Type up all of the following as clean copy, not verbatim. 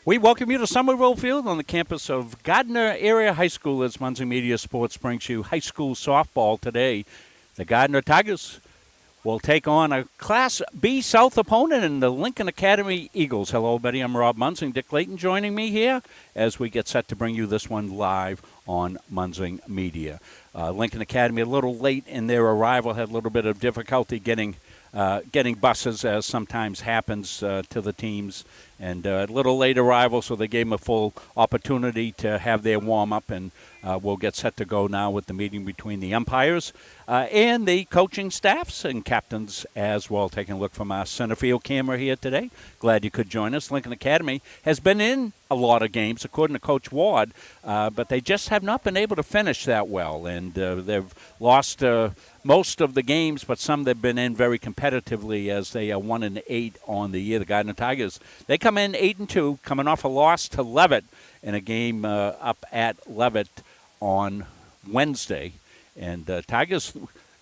We welcome you to Somerville Field on the campus of Gardiner Area High School as Muncie Media Sports brings you high school softball today. The Gardiner Tigers will take on a Class B South opponent in the Lincoln Academy Eagles. Hello, everybody. I'm Rob Munzing. Dick Layton joining me here as we get set to bring you this one live on Munzing Media. Lincoln Academy a little late in their arrival, had a little bit of difficulty getting buses, as sometimes happens to the teams, and a little late arrival, so they gave them a full opportunity to have their warm-up, and we'll get set to go now with the meeting between the umpires and the coaching staffs and captains as well. Taking a look from our center field camera here today. Glad you could join us. Lincoln Academy has been in a lot of games, according to Coach Ward, but they just have not been able to finish that well, and they've lost most of the games, but some they've been in very competitively as they are 1-8 on the year. The Gardiner Tigers, they come in 8-2, coming off a loss to Leavitt in a game up at Leavitt on Wednesday. And Tigers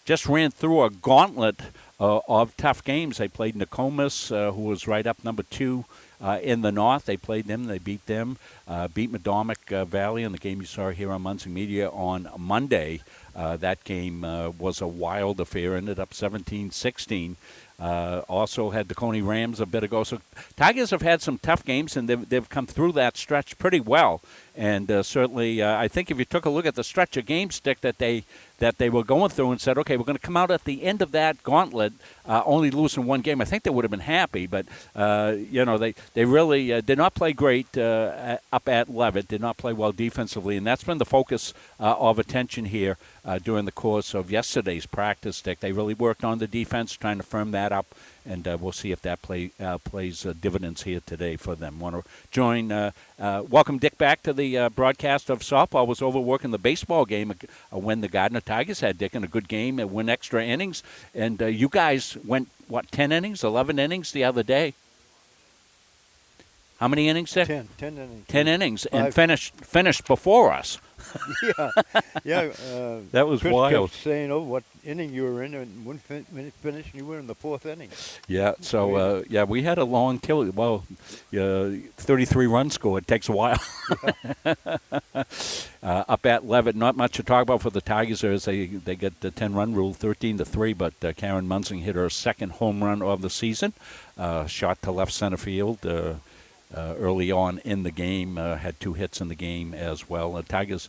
just ran through a gauntlet of tough games. They played Nokomis, who was right up number 2 in the North. They played them. They beat them. Beat Madomic Valley in the game you saw here on Muncie Media on Monday. That game was a wild affair. Ended up 17-16. Also had the Coney Rams a bit ago. So Tigers have had some tough games, and they've come through that stretch pretty well. And certainly, I think if you took a look at the stretch of games, Dick, that they were going through and said, okay, we're going to come out at the end of that gauntlet only losing one game, I think they would have been happy. But, they really did not play great up at Leavitt, did not play well defensively. And that's been the focus of attention here during the course of yesterday's practice, Dick. They really worked on the defense, trying to firm that up. And we'll see if that plays dividends here today for them. Want to join, welcome Dick back to the broadcast of softball. I was over working the baseball game when the Gardiner Tigers had Dick in a good game and win extra innings. And you guys went, 10 innings, 11 innings the other day? How many innings, Dick? 10 innings. 10 innings, and finished before us. yeah. That was Chris wild. Kept saying, what inning you were in, and when finished, you were in the 4th inning. Yeah, so, we had a long till. Well, 33 runs scored. It takes a while. Up at Leavitt, not much to talk about for the Tigers as they get the 10-run rule, 13-3, but Karen Munzing hit her second home run of the season, shot to left center field. Early on in the game, had 2 hits in the game as well. The Tigers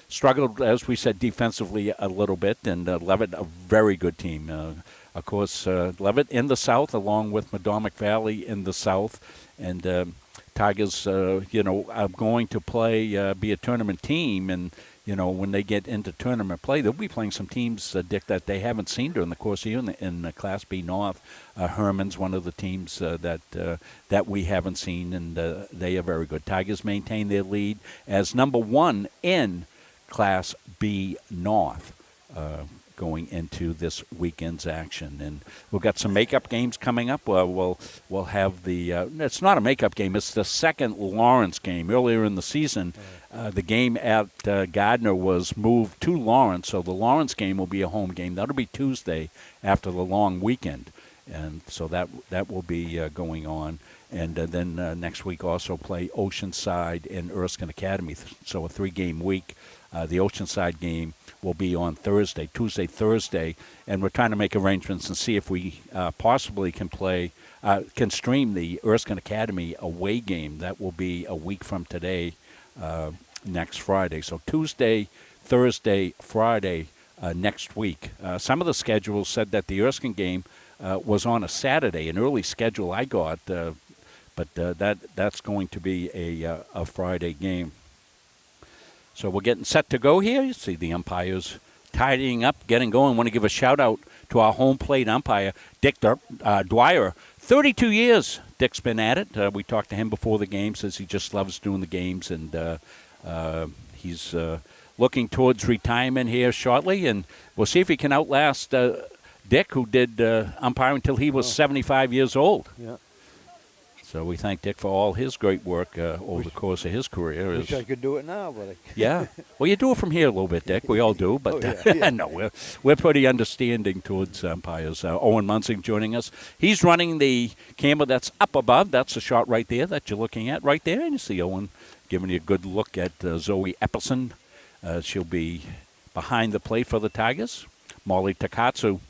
struggled, as we said, defensively a little bit, and Leavitt, a very good team. Of course, Leavitt in the South, along with Madomic Valley in the South, and Tigers, are going to play, be a tournament team, and when they get into tournament play, they'll be playing some teams, Dick, that they haven't seen during the course of the year in Class B North. Herman's one of the teams that we haven't seen, and they are very good. Tigers maintain their lead as number 1 in Class B North going into this weekend's action. And we've got some makeup games coming up. We'll have the it's not a makeup game, it's the second Lawrence game. Earlier in the season, the game at Gardiner was moved to Lawrence, so the Lawrence game will be a home game. That'll be Tuesday after the long weekend, and so that will be going on. And then next week also play Oceanside and Erskine Academy, so a 3-game week. The Oceanside game will be on Tuesday, Thursday, and we're trying to make arrangements and see if we possibly can stream the Erskine Academy away game. That will be a week from today, next Friday. So Tuesday, Thursday, Friday next week. Some of the schedules said that the Erskine game was on a Saturday, an early schedule I got, but that's going to be a Friday game. So we're getting set to go here. You see the umpires tidying up, getting going. Want to give a shout-out to our home plate umpire, Dick Dwyer. 32 years Dick's been at it. We talked to him before the game, says he just loves doing the games, and he's looking towards retirement here shortly. And we'll see if he can outlast Dick, who did umpire until he was 75 years old. Yeah. So we thank Dick for all his great work over the course of his career. Wish I could do it now, but Yeah. Well, you do it from here a little bit, Dick. We all do. But yeah. no, we're pretty understanding towards umpires. Owen Munsing joining us. He's running the camera that's up above. That's the shot right there that you're looking at right there. And you see Owen giving you a good look at Zoe Epperson. She'll be behind the plate for the Tigers. Molly Takatsu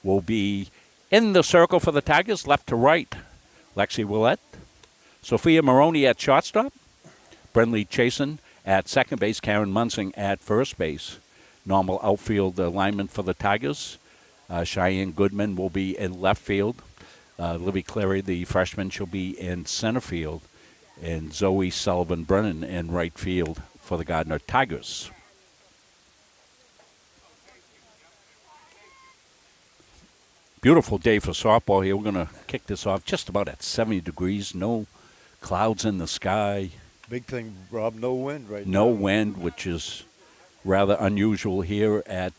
will be in the circle for the Tigers, left to right. Lexi Willett. Sophia Maroney at shortstop. Brenly Chasen at second base. Karen Munsing at first base. Normal outfield lineman for the Tigers. Cheyenne Goodman will be in left field. Livy Clary, the freshman, she'll be in center field. And Zoe Sullivan-Brennan in right field for the Gardiner Tigers. Beautiful day for softball here. We're going to kick this off just about at 70 degrees. No clouds in the sky. Big thing, Rob, no wind right No now. wind, which is rather unusual here at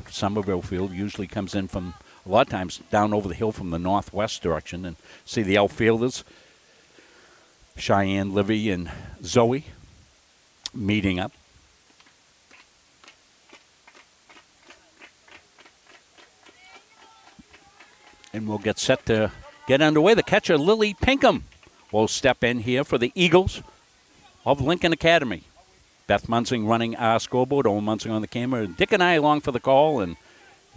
Somerville Field. Usually comes in from, a lot of times, down over the hill from the northwest direction. And see the outfielders, Cheyenne, Livy, and Zoe meeting up. And we'll get set to get underway. The catcher, Lily Pinkham, will step in here for the Eagles of Lincoln Academy. Beth Munsing running our scoreboard, Owen Munsing on the camera. Dick and I along for the call, and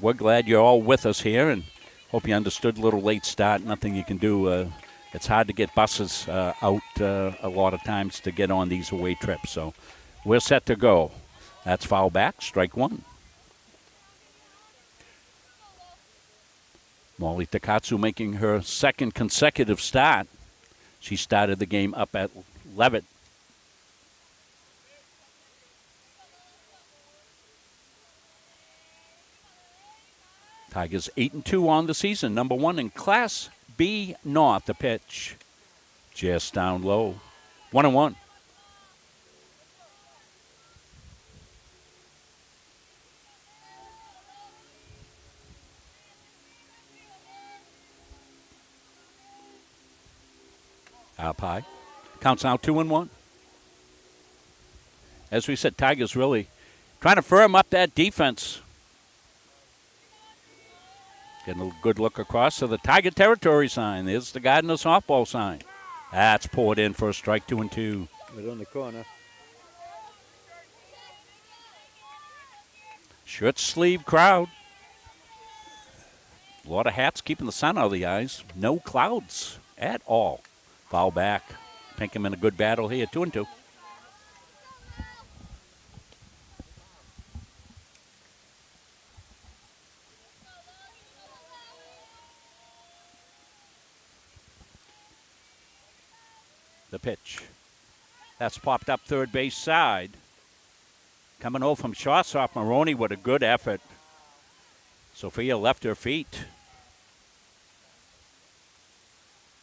we're glad you're all with us here, and hope you understood a little late start. Nothing you can do. It's hard to get buses out a lot of times to get on these away trips. So we're set to go. That's foul back, strike one. Molly Takatsu making her second consecutive start. She started the game up at Levitt. Tigers 8-2 on the season, number one in Class B North. The pitch just down low. 1-1. Up high. Counts now 2-1. As we said, Tigers really trying to firm up that defense. Getting a good look across to the Tiger territory sign. There's the Gardiner softball sign. That's poured in for a strike, 2-2. Right on the corner. Shirt sleeve crowd. A lot of hats keeping the sun out of the eyes. No clouds at all. Foul back. Pinkham in a good battle here, 2-2. The pitch. That's popped up third base side. Coming over from shortstop, Maroney with a good effort. Sophia left her feet.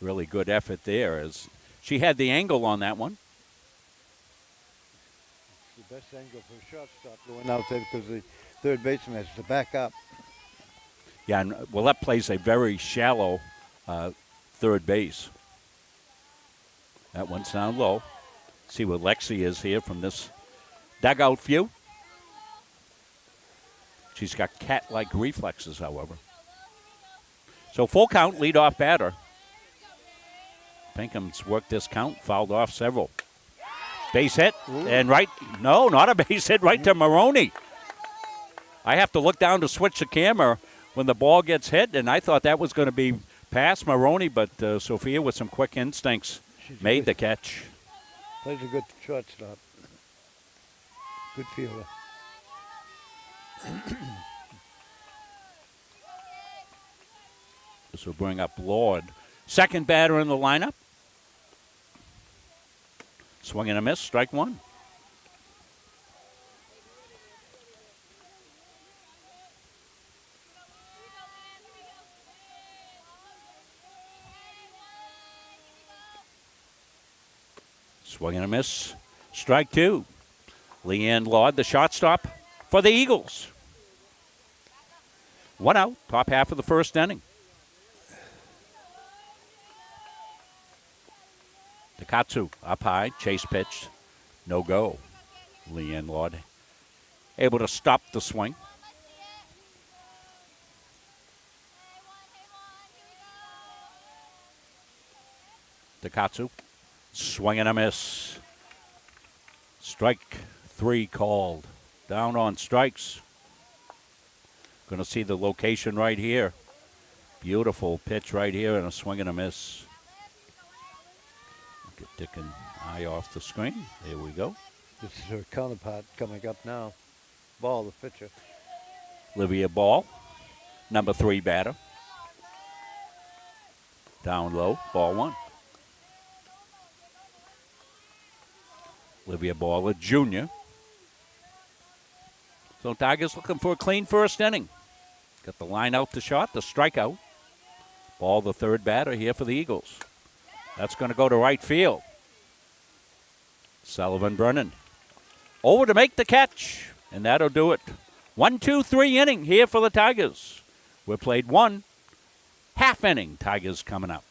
Really good effort there as she had the angle on that one. It's the best angle for a shortstop going out there because the third baseman has to back up. Yeah, and Willette plays a very shallow third base. That one's down low. See where Lexi is here from this dugout view. She's got cat-like reflexes, however. So full count, leadoff batter. Pinkham's worked this count, fouled off several. Base hit, and right, no, not a base hit, right to Maroney. I have to look down to switch the camera when the ball gets hit, and I thought that was going to be past Maroney, but Sophia with some quick instincts made the catch. Plays a good shortstop. Good fielder. This will bring up Lord. Second batter in the lineup. Swing and a miss, strike one. Swing and a miss, strike two. Leanne Lord, the shortstop for the Eagles. One out, top half of the first inning. Takatsu up high, chase pitch, no go. Leanne Lord able to stop the swing. Takatsu, swing and a miss. Strike 3 called. Down on strikes. Going to see the location right here. Beautiful pitch right here and a swing and a miss. Get Dick and eye off the screen. There we go. This is her counterpart coming up now. Ball, the pitcher. Olivia Ball, number 3 batter. Down low, ball 1. Olivia Ball, a junior. So Tigers looking for a clean first inning. Got the line out to shot, the strikeout. Ball, the 3rd batter here for the Eagles. That's going to go to right field. Sullivan Brennan over to make the catch, and that'll do it. 1-2-3 inning here for the Tigers. We played 1 half inning. Tigers coming up.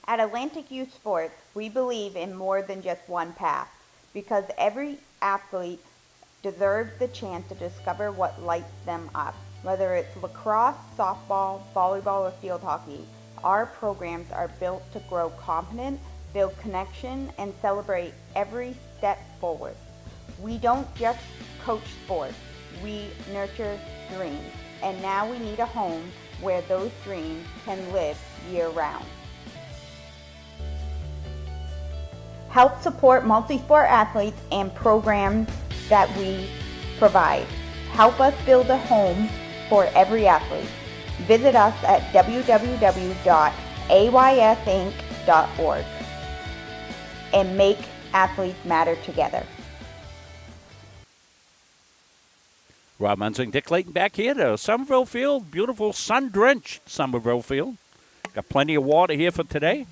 At Atlantic Youth Sports, we believe in more than just one path, because every athlete deserves the chance to discover what lights them up. Whether it's lacrosse, softball, volleyball, or field hockey, our programs are built to grow confident, build connection, and celebrate every step forward. We don't just coach sports, we nurture dreams, and now we need a home where those dreams can live year-round. Help support multi-sport athletes and programs that we provide. Help us build a home for every athlete. Visit us at www.aysinc.org and make athletes matter together. Rob Munzing, Dick Layton back here to Somerville Field. Beautiful sun-drenched Somerville Field. Got plenty of water here for today.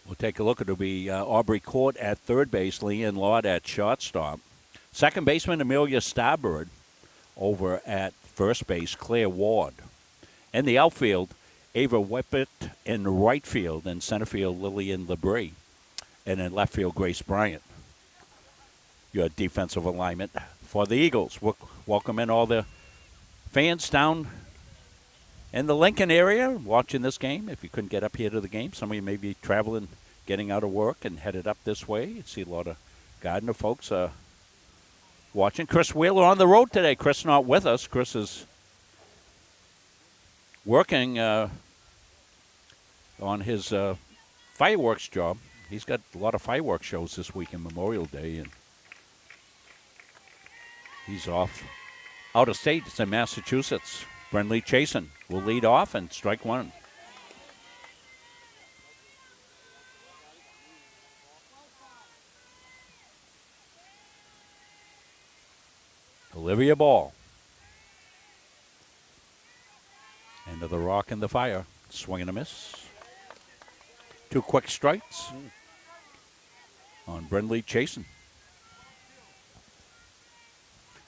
We'll take a look. It'll be Aubrey Court at third base, Leanne Lord at shortstop. Second baseman, Amelia Starbird. Over at first base, Claire Ward. In the outfield, Ava Whippet in right field. In center field, Lillian Labrie. And in left field, Grace Bryant. Your defensive alignment for the Eagles. We'll welcome in all the fans down in the Lincoln area watching this game. If you couldn't get up here to the game, some of you may be traveling, getting out of work and headed up this way. You see a lot of Gardiner folks watching. Chris Wheeler on the road today. Chris not with us. Chris is working on his fireworks job. He's got a lot of fireworks shows this week in Memorial Day, and he's off out of state. It's in Massachusetts. Brenley Chasen will lead off and strike 1. Olivia Ball. Into the rock and the fire. Swing and a miss. 2 quick strikes on Brenley Chasen.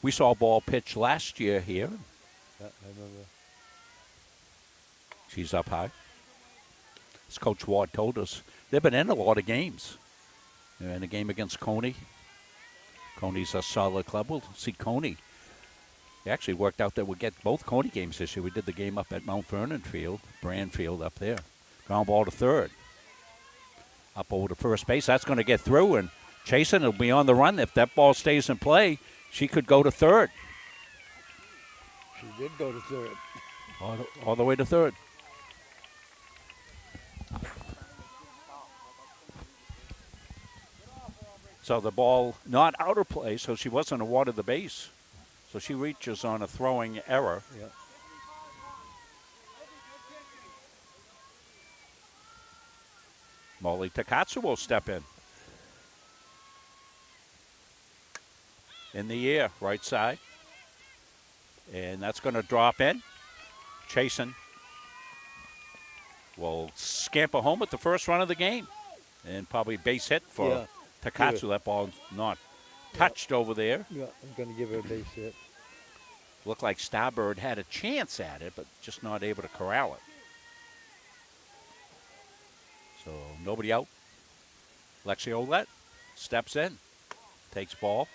We saw Ball pitch last year here. Yeah, I remember. She's up high. As Coach Ward told us, they've been in a lot of games. They're in a game against Coney. Coney's a solid club. We'll see Coney. It actually worked out that we'd get both Coney games this year. We did the game up at Mount Vernon Field, Brand Field up there. Ground ball to third. Up over to first base. That's going to get through, and Chasen will be on the run. If that ball stays in play, she could go to third. She did go to third. All the way to third. So the ball not out of play, so she wasn't awarded the base. So she reaches on a throwing error. Yeah. Molly Takatsu will step in. In the air, right side. And that's going to drop in. Chasen will scamper home with the first run of the game. And probably base hit for Yeah. Takatsu. Good. That ball not touched over there. Yeah, I'm going to give her a base hit. Looked like Starbird had a chance at it, but just not able to corral it. So nobody out. Lexi Olette steps in, takes ball.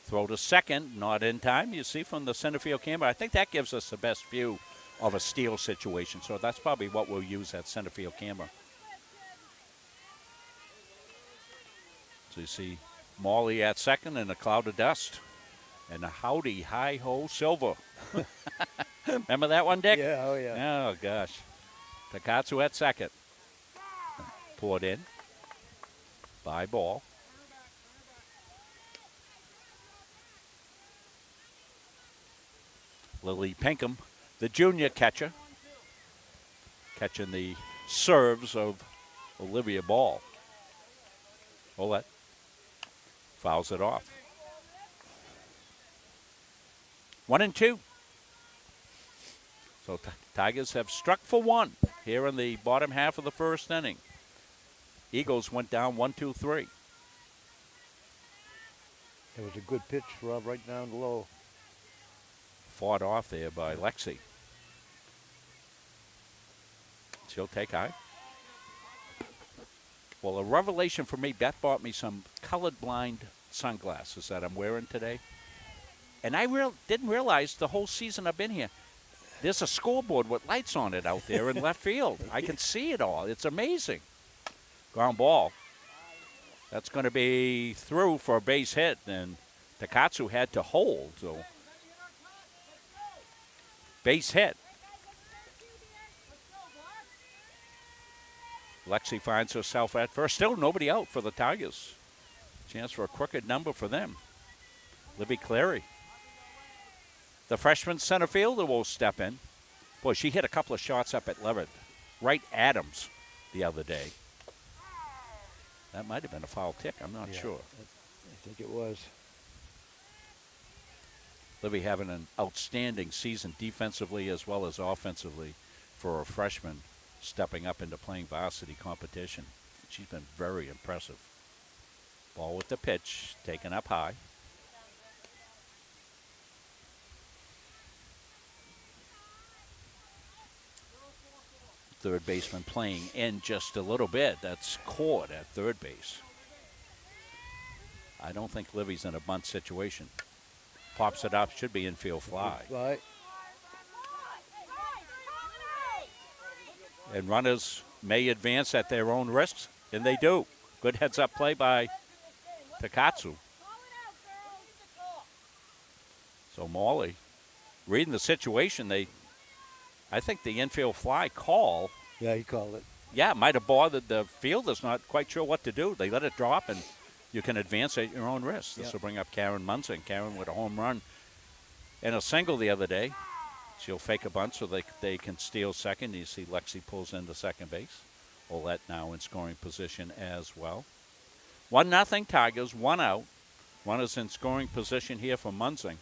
Throw to second, not in time. You see from the center field camera. I think that gives us the best view of a steal situation. So that's probably what we'll use, that center field camera. So you see Molly at second in a cloud of dust. And a howdy, hi-ho, Silver. Remember that one, Dick? Yeah, oh yeah. Oh, gosh. Takatsu at second. Poured in. By ball. Lily Pinkham, the junior catcher, catching the serves of Olivia Ball. Olette fouls it off. 1-2. So Tigers have struck for one here in the bottom half of the first inning. Eagles went down 1-2-3. It was a good pitch, Rob, right down low. Fought off there by Lexi. She'll take high. Well, a revelation for me, Beth bought me some colored blind sunglasses that I'm wearing today. And I didn't realize the whole season I've been here, there's a scoreboard with lights on it out there in left field. I can see it all. It's amazing. Ground ball. That's going to be through for a base hit, and Takatsu had to hold. So base hit. Lexi finds herself at first. Still nobody out for the Tigers. Chance for a crooked number for them. Libby Clary. The freshman center fielder will step in. Boy, she hit a couple of shots up at Levitt. Right Adams the other day. That might have been a foul tick. I'm not sure. I think it was. Libby having an outstanding season defensively as well as offensively for a freshman stepping up into playing varsity competition. She's been very impressive. Ball with the pitch, taken up high. Third baseman playing in just a little bit. That's Cord at third base. I don't think Libby's in a bunt situation. Pops it up, should be infield fly. Right. And runners may advance at their own risks, and they do. Good heads-up play by Takatsu. So Morley, reading the situation, I think the infield fly call. Yeah, he called it. Yeah, it might have bothered the fielders, not quite sure what to do. They let it drop, and you can advance at your own risk. This will bring up Karen Munson. Karen with a home run and a single the other day. She'll fake a bunt so they can steal second. You see Lexi pulls into second base. Olette now in scoring position as well. 1-0 Tigers, one out. Runners in scoring position here for Munson.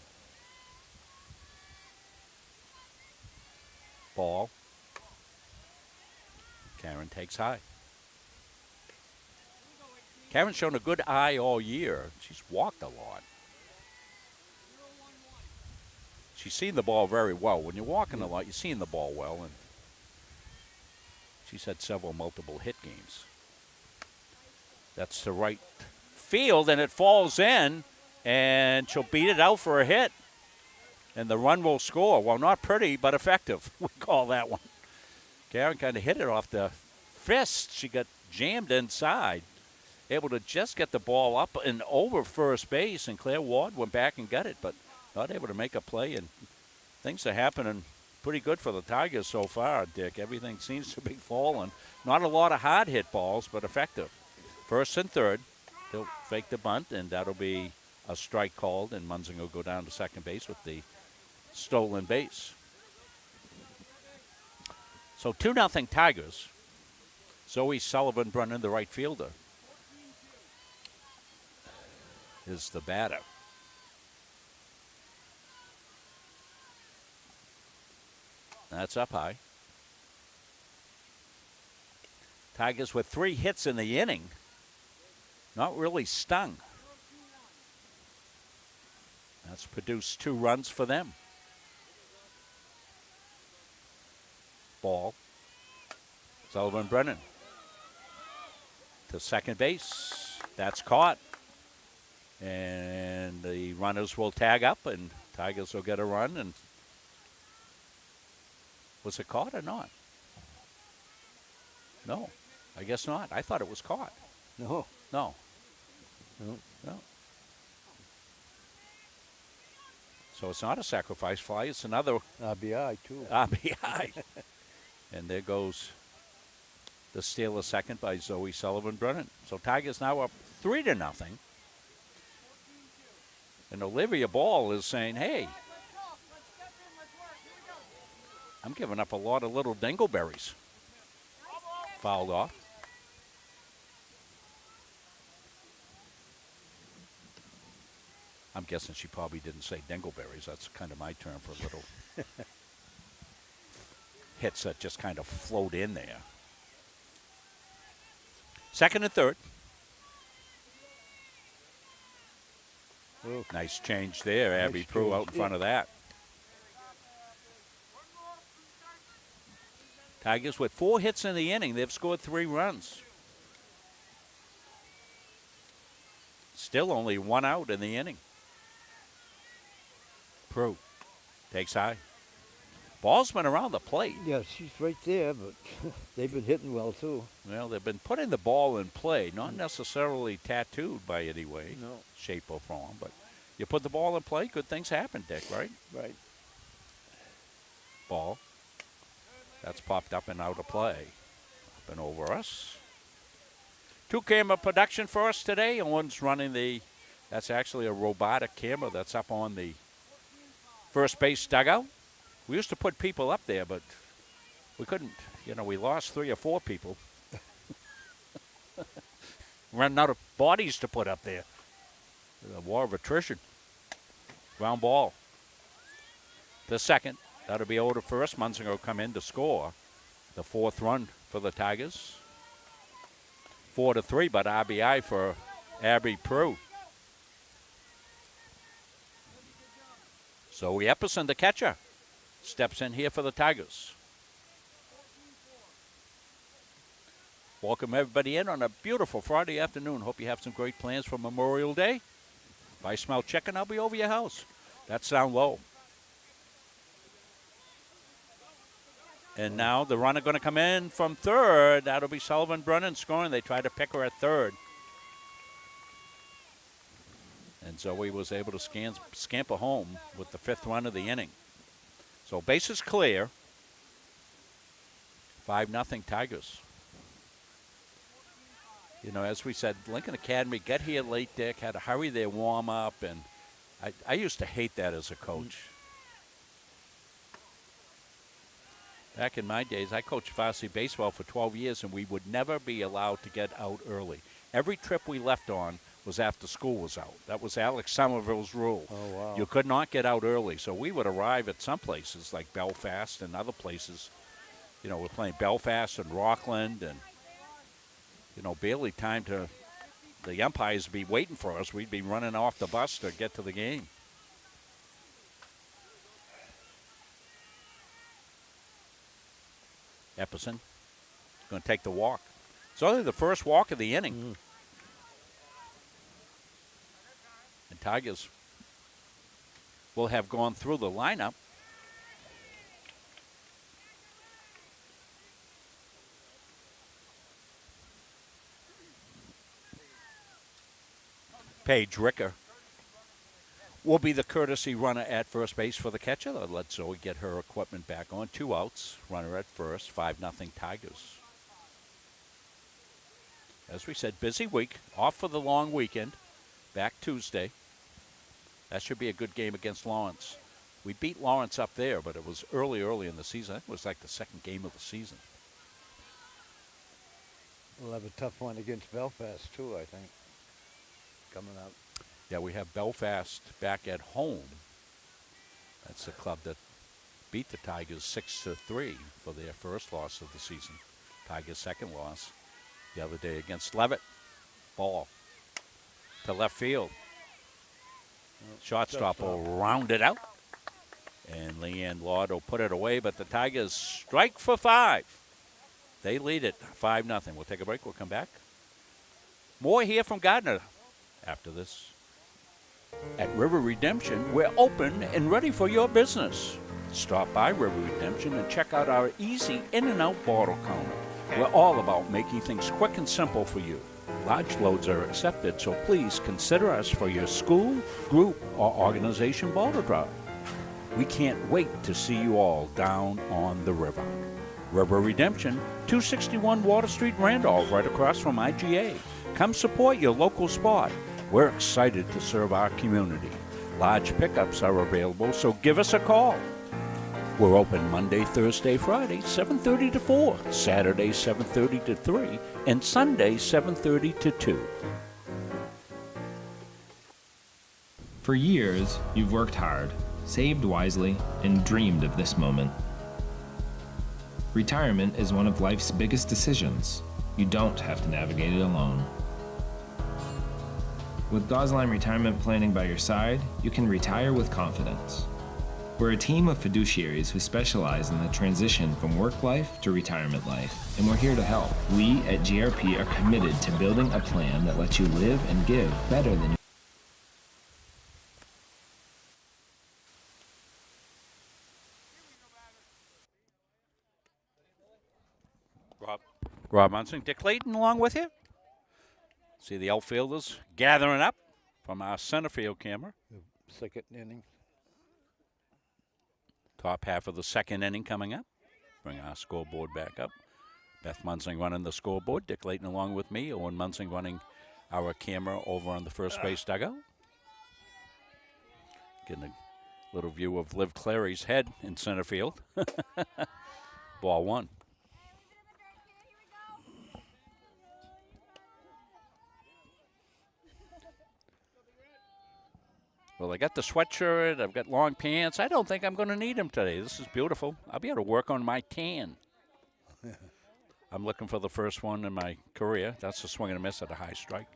Ball. Karen takes high. Karen's shown a good eye all year. She's walked a lot. She's seen the ball very well. When you're walking a lot, you're seeing the ball well, and she's had several multiple hit games. That's to right field, and it falls in, and she'll beat it out for a hit. And the run will score. Well, not pretty, but effective. We call that one. Karen kind of hit it off the fist. She got jammed inside. Able to just get the ball up and over first base, and Claire Ward went back and got it, but not able to make a play. And things are happening pretty good for the Tigers so far, Dick. Everything seems to be falling. Not a lot of hard hit balls, but effective. First and third. They'll fake the bunt, and that'll be a strike called, and Munson will go down to second base with the stolen base. So 2-0 Tigers. Zoe Sullivan Brennan, the right fielder, is the batter. That's up high. Tigers with 3 hits in the inning. Not really stung. That's produced 2 runs for them. Ball. Sullivan Brennan to second base. That's caught. And the runners will tag up, and Tigers will get a run. And was it caught or not? No, I guess not. I thought it was caught. No. No. No. No. So it's not a sacrifice fly. It's another RBI, too. RBI. And there goes the steal of second by Zoe Sullivan Brennan. So Tigers now up 3-0. And Olivia Ball is saying, hey, I'm giving up a lot of little dingleberries. Fouled off. I'm guessing she probably didn't say dingleberries. That's kind of my term for little hits that just kind of float in there. Second and third. Oh. Nice change there. Nice Abby Prue out in front of that. Tigers with 4 hits in the inning. They've scored 3 runs. Still only 1 out in the inning. Prue takes high. Ball's been around the plate. Yeah, she's right there, but they've been hitting well, too. Well, they've been putting the ball in play, not necessarily tattooed by any way, No. shape, or form, but you put the ball in play, good things happen, Dick, right? Right. Ball. That's popped up and out of play. Up and over us. 2-camera production for us today. And one's running that's actually a robotic camera that's up on the first base dugout. We used to put people up there, but we couldn't. We lost 3 or 4 people. Running out of bodies to put up there. A war of attrition. Ground ball. The second. That'll be over to first. Munsinger will come in to score the 4th run for the Tigers. 4-3, but RBI for Abby Prue. Zoe Epperson, the catcher, steps in here for the Tigers. Welcome everybody in on a beautiful Friday afternoon. Hope you have some great plans for Memorial Day. If I smell chicken, I'll be over your house. That sound low. And now the runner going to come in from third. That'll be Sullivan Brennan scoring. They try to pick her at third. And Zoe was able to scamper home with the 5th run of the inning. So bases clear. 5-0 Tigers. As we said, Lincoln Academy got here late, Dick, had to hurry their warm-up. And I used to hate that as a coach. Back in my days, I coached varsity baseball for 12 years, and we would never be allowed to get out early. Every trip we left on was after school was out. That was Alex Somerville's rule. Oh, wow. You could not get out early. So we would arrive at some places like Belfast and other places. We're playing Belfast and Rockland, and, barely time to the umpires be waiting for us. We'd be running off the bus to get to the game. Epperson going to take the walk. It's only the first walk of the inning. And Tigers will have gone through the lineup. Paige Ricker will be the courtesy runner at first base for the catcher. They'll let Zoe get her equipment back on. 2 outs, runner at first, 5-0 Tigers. As we said, busy week, off for the long weekend, back Tuesday. That should be a good game against Lawrence. We beat Lawrence up there, but it was early in the season. I think it was like the 2nd game of the season. We'll have a tough one against Belfast, too, I think, coming up. Yeah, we have Belfast back at home. That's the club that beat the Tigers 6-3 for their first loss of the season. Tigers' second loss. the other day against Levitt. Ball to left field. Shortstop will round it out. And Leanne Lord will put it away, but the Tigers strike for 5. They lead it 5-0. We'll take a break. We'll come back. More here from Gardiner after this. At River Redemption, we're open and ready for your business. Stop by River Redemption and check out our easy in-and-out bottle counter. We're all about making things quick and simple for you. Large loads are accepted, so please consider us for your school, group, or organization bottle drop. We can't wait to see you all down on the river. River Redemption, 261 Water Street, Randolph, right across from IGA. Come support your local spot. We're excited to serve our community. Large pickups are available, so give us a call. We're open Monday, Thursday, Friday, 7:30 to 4, Saturday, 7:30 to 3, and Sunday, 7:30 to 2. For years, you've worked hard, saved wisely, and dreamed of this moment. Retirement is one of life's biggest decisions. You don't have to navigate it alone. With Gosline Retirement Planning by your side, you can retire with confidence. We're a team of fiduciaries who specialize in the transition from work life to retirement life, and we're here to help. We at GRP are committed to building a plan that lets you live and give better than you. Rob Munson, Dick Layton along with you. See the outfielders gathering up from our center field camera. Second inning. Top half of the second inning coming up. Bring our scoreboard back up. Beth Munsing running the scoreboard. Dick Layton along with me. Owen Munsing running our camera over on the first base dugout. Getting a little view of Liv Clary's head in center field. Ball 1. Well, I got the sweatshirt. I've got long pants. I don't think I'm going to need them today. This is beautiful. I'll be able to work on my tan. I'm looking for the first one in my career. That's a swing and a miss at a high strike.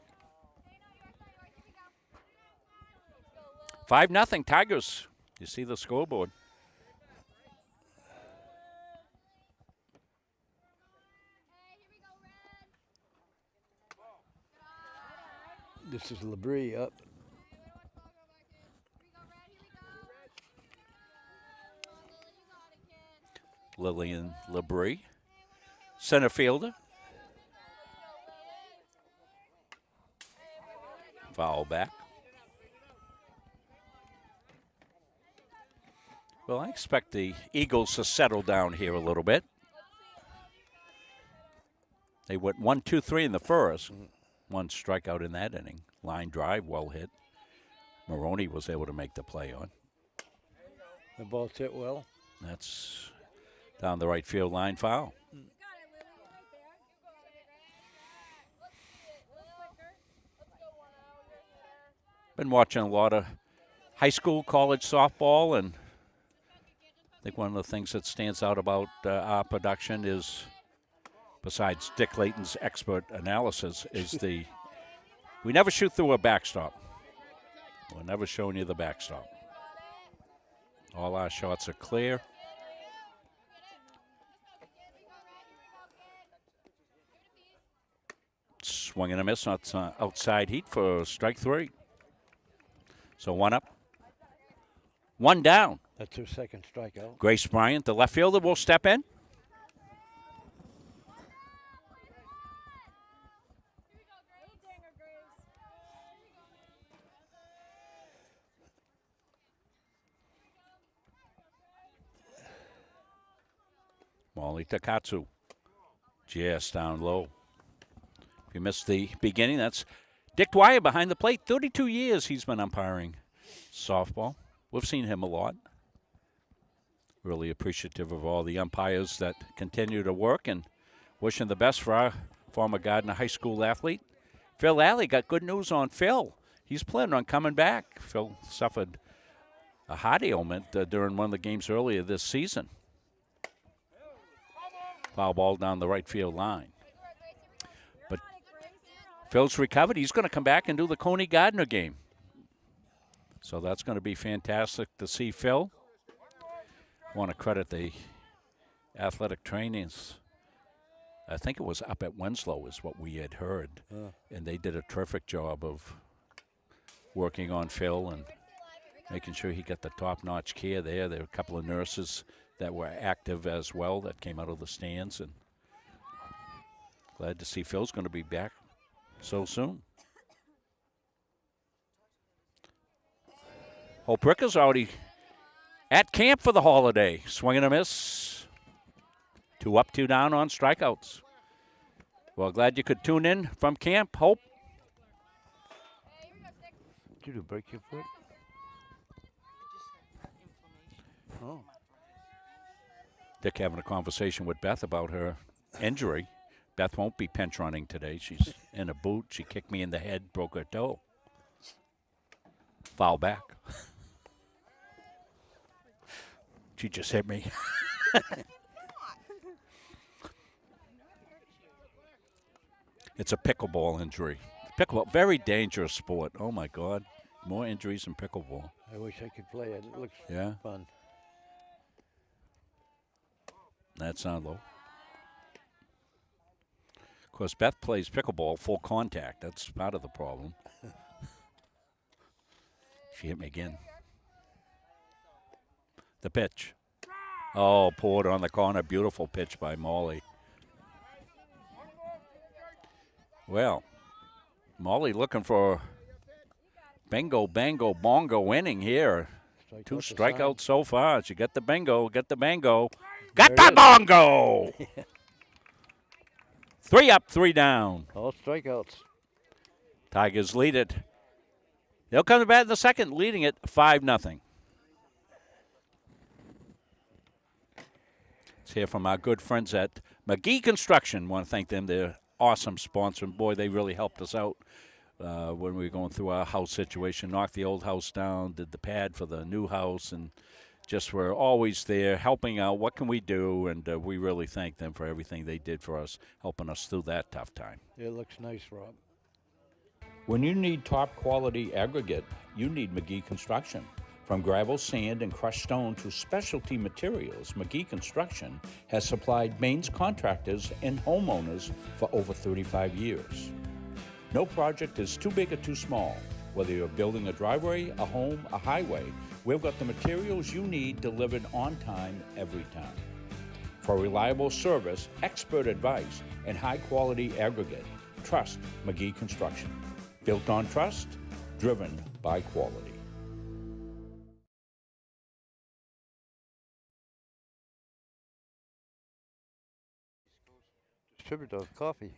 5-0 Tigers. You see the scoreboard. This is Labrie up. Lillian Labrie, center fielder. Foul back. Well, I expect the Eagles to settle down here a little bit. They went 1-2-3 in the first. One strikeout in that inning. Line drive, well hit. Maroney was able to make the play on. The ball's hit well. That's down the right field line, foul. Been watching a lot of high school, college softball, and I think one of the things that stands out about our production is, besides Dick Layton's expert analysis, is we never shoot through a backstop. We're never showing you the backstop. All our shots are clear. Swing and a miss. That's outside heat for strike 3. So 1 up, 1 down. That's her second strikeout. Grace Bryant, the left fielder, will step in. Molly Takatsu, just down low. If you missed the beginning, that's Dick Dwyer behind the plate. 32 years he's been umpiring softball. We've seen him a lot. Really appreciative of all the umpires that continue to work and wishing the best for our former Gardiner High School athlete. Phil Alley got good news on Phil. He's planning on coming back. Phil suffered a heart ailment during one of the games earlier this season. Foul ball down the right field line. Phil's recovered. He's going to come back and do the Coney Gardiner game. So that's going to be fantastic to see Phil. Want to credit the athletic trainings. I think it was up at Winslow is what we had heard. And they did a terrific job of working on Phil and making sure he got the top-notch care there. There were a couple of nurses that were active as well that came out of the stands. And glad to see Phil's going to be back so soon. Hope Ricker's already at camp for the holiday. Swing and a miss. 2 up, 2 down on strikeouts. Well, glad you could tune in from camp, Hope. Did you break your foot? Oh. Dick having a conversation with Beth about her injury. Beth won't be pinch running today. She's in a boot. She kicked me in the head, broke her toe. Foul back. She just hit me. It's a pickleball injury. Pickleball, very dangerous sport. Oh, my God. More injuries in pickleball. I wish I could play it. It looks fun. That's not low. Of course, Beth plays pickleball full contact. That's part of the problem. She hit me again. The pitch. Oh, poured on the corner. Beautiful pitch by Molly. Well, Molly looking for bingo, bango, bongo inning here. 2 strikeouts so far. She got the bingo, got the bango. Got the bongo! 3 up, 3 down. All strikeouts. Tigers lead it. They'll come back in the second, leading it 5-0. Let's hear from our good friends at McGee Construction. Want to thank them. They're awesome sponsor. And boy, they really helped us out when we were going through our house situation. Knocked the old house down, did the pad for the new house, and just were always there helping out. What can we do? And we really thank them for everything they did for us, helping us through that tough time. It looks nice, Rob. When you need top quality aggregate, you need McGee Construction. From gravel, sand, and crushed stone to specialty materials, McGee Construction has supplied Maine's contractors and homeowners for over 35 years. No project is too big or too small. Whether you're building a driveway, a home, a highway, we've got the materials you need delivered on time every time. For reliable service, expert advice, and high-quality aggregate, trust McGee Construction. Built on trust, driven by quality. Distributor of coffee.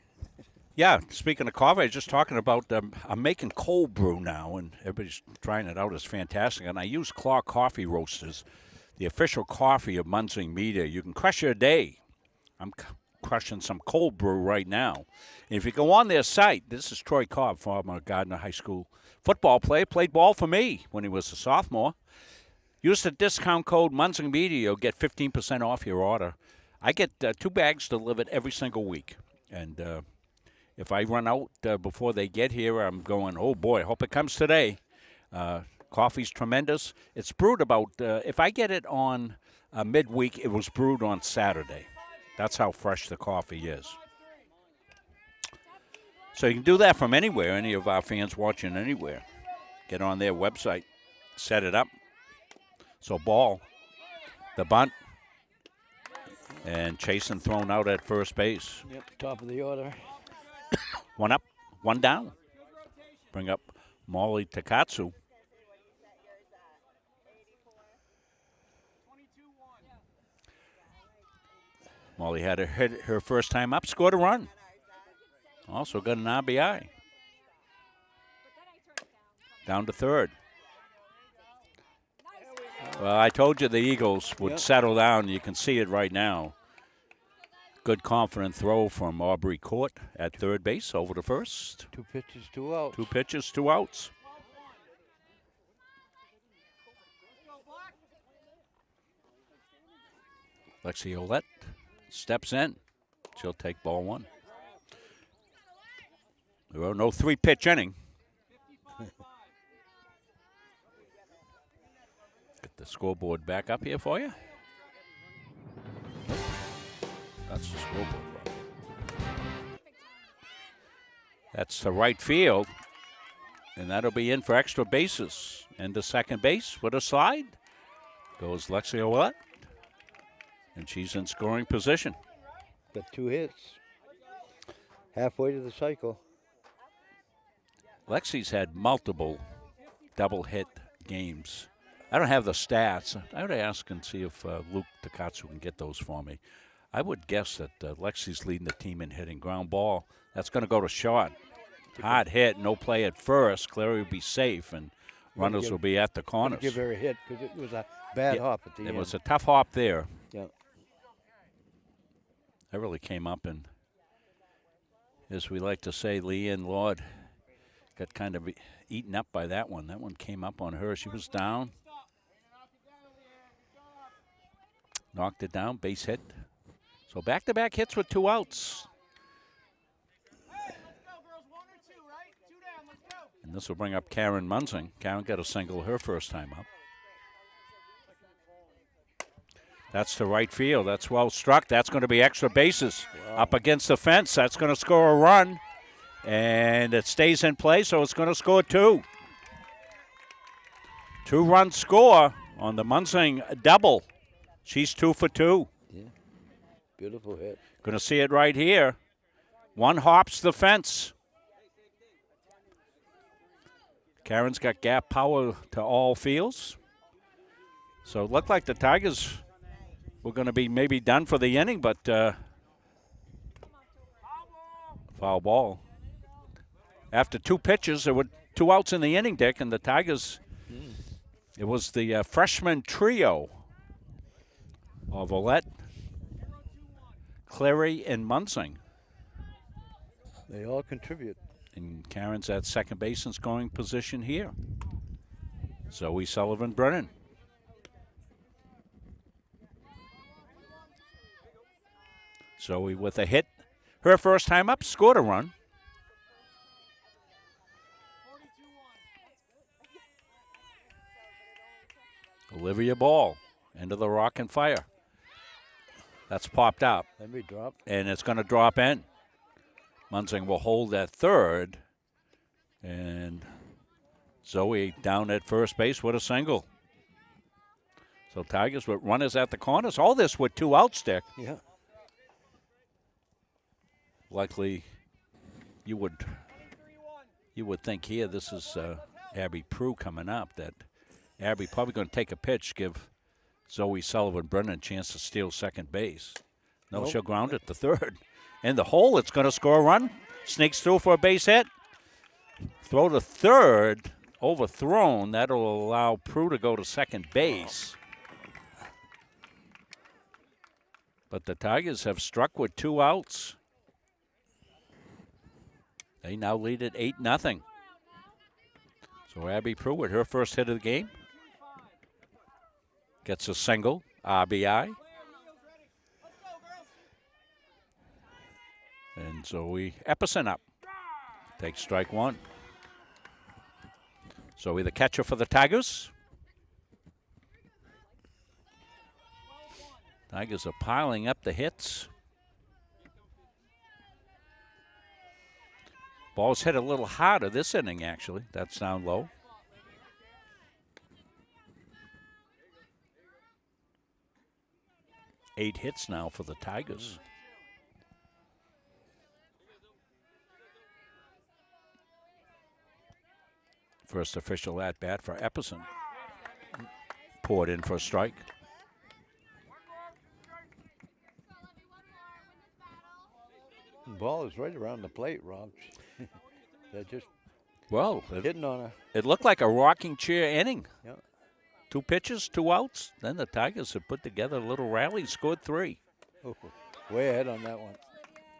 Yeah, speaking of coffee, I was just talking about I'm making cold brew now, and everybody's trying it out. It's fantastic. And I use Clark Coffee Roasters, the official coffee of Munzing Media. You can crush your day. I'm crushing some cold brew right now. And if you go on their site, this is Troy Cobb, former Gardiner High School football player, played ball for me when he was a sophomore. Use the discount code Munzing Media, you'll get 15% off your order. I get 2 bags delivered every single week. And if I run out before they get here, I'm going, oh, boy, hope it comes today. Coffee's tremendous. It's brewed about, if I get it on midweek, it was brewed on Saturday. That's how fresh the coffee is. So you can do that from anywhere, any of our fans watching anywhere. Get on their website, set it up. So ball, the bunt, and Chasen thrown out at first base. Yep, top of the order. 1 up, 1 down. Bring up Molly Takatsu. Molly had her first time up, scored a run. Also got an RBI. Down to third. Well, I told you the Eagles would settle down. You can see it right now. Good confident throw from Aubrey Court at third base over to first. 2 pitches, 2 outs. 2 pitches, 2 outs. Lexi Olette steps in. She'll take ball 1. Well, no 3-pitch inning. Get the scoreboard back up here for you. That's the scoreboard. That's to right field. And that'll be in for extra bases. And to second base with a slide goes Lexi Ouellette. And she's in scoring position. Got 2 hits. Halfway to the cycle. Lexi's had multiple double hit games. I don't have the stats. I would ask and see if Luke Takatsu can get those for me. I would guess that Lexi's leading the team in hitting. Ground ball, that's going to go to short. Hard hit, no play at first. Clary will be safe, and runners will be at the corners. Give her a hit because it was a bad hop at the end. It was a tough hop there. Yeah. That really came up, and as we like to say, Leanne Lord got kind of eaten up by that one. That one came up on her. She was down. Knocked it down, base hit. So back-to-back hits with 2 outs. And this will bring up Karen Munzing. Karen got a single her first time up. That's to right field. That's well struck. That's going to be extra bases. Wow. Up against the fence. That's going to score a run. And it stays in play, so it's going to score 2. 2-run score on the Munzing double. She's 2 for 2. Yeah. Beautiful hit. Going to see it right here. One hops the fence. Karen's got gap power to all fields. So it looked like the Tigers were going to be maybe done for the inning, but foul ball. After 2 pitches, there were 2 outs in the inning, Dick, and the Tigers, it was the freshman trio of Ouellette, Clary, and Munzing. They all contribute. And Karen's at second base in scoring position here. Zoe Sullivan-Brennan. Zoe with a hit. Her first time up, scored a run. Olivia Ball into the rock and fire. That's popped up. Let me drop. And it's going to drop in. Munzing will hold at third. And Zoe down at first base with a single. So Tigers with runners at the corners. All this with 2 outs, Dick. Yeah. Likely you would think here this is Abby Prue coming up, that Abby probably going to take a pitch, give Zoe Sullivan-Brennan a chance to steal second base. No, she'll ground it to third. In the hole, it's going to score a run. Sneaks through for a base hit. Throw to third, overthrown. That'll allow Prue to go to second base. But the Tigers have struck with 2 outs. They now lead at 8-0. So Abby Prue with her first hit of the game. Gets a single, RBI. And Zoe Epperson up. Takes strike 1. Zoe the catcher for the Tigers. Tigers are piling up the hits. Ball's hit a little harder this inning, actually. That's down low. Eight hits now for the Tigers. First official at-bat for Epperson. Poured in for a strike. The ball is right around the plate, Rob. They're just hitting on her. It looked like a rocking chair inning. Yeah. 2 pitches, 2 outs. Then the Tigers have put together a little rally, scored 3. Oh, way ahead on that one.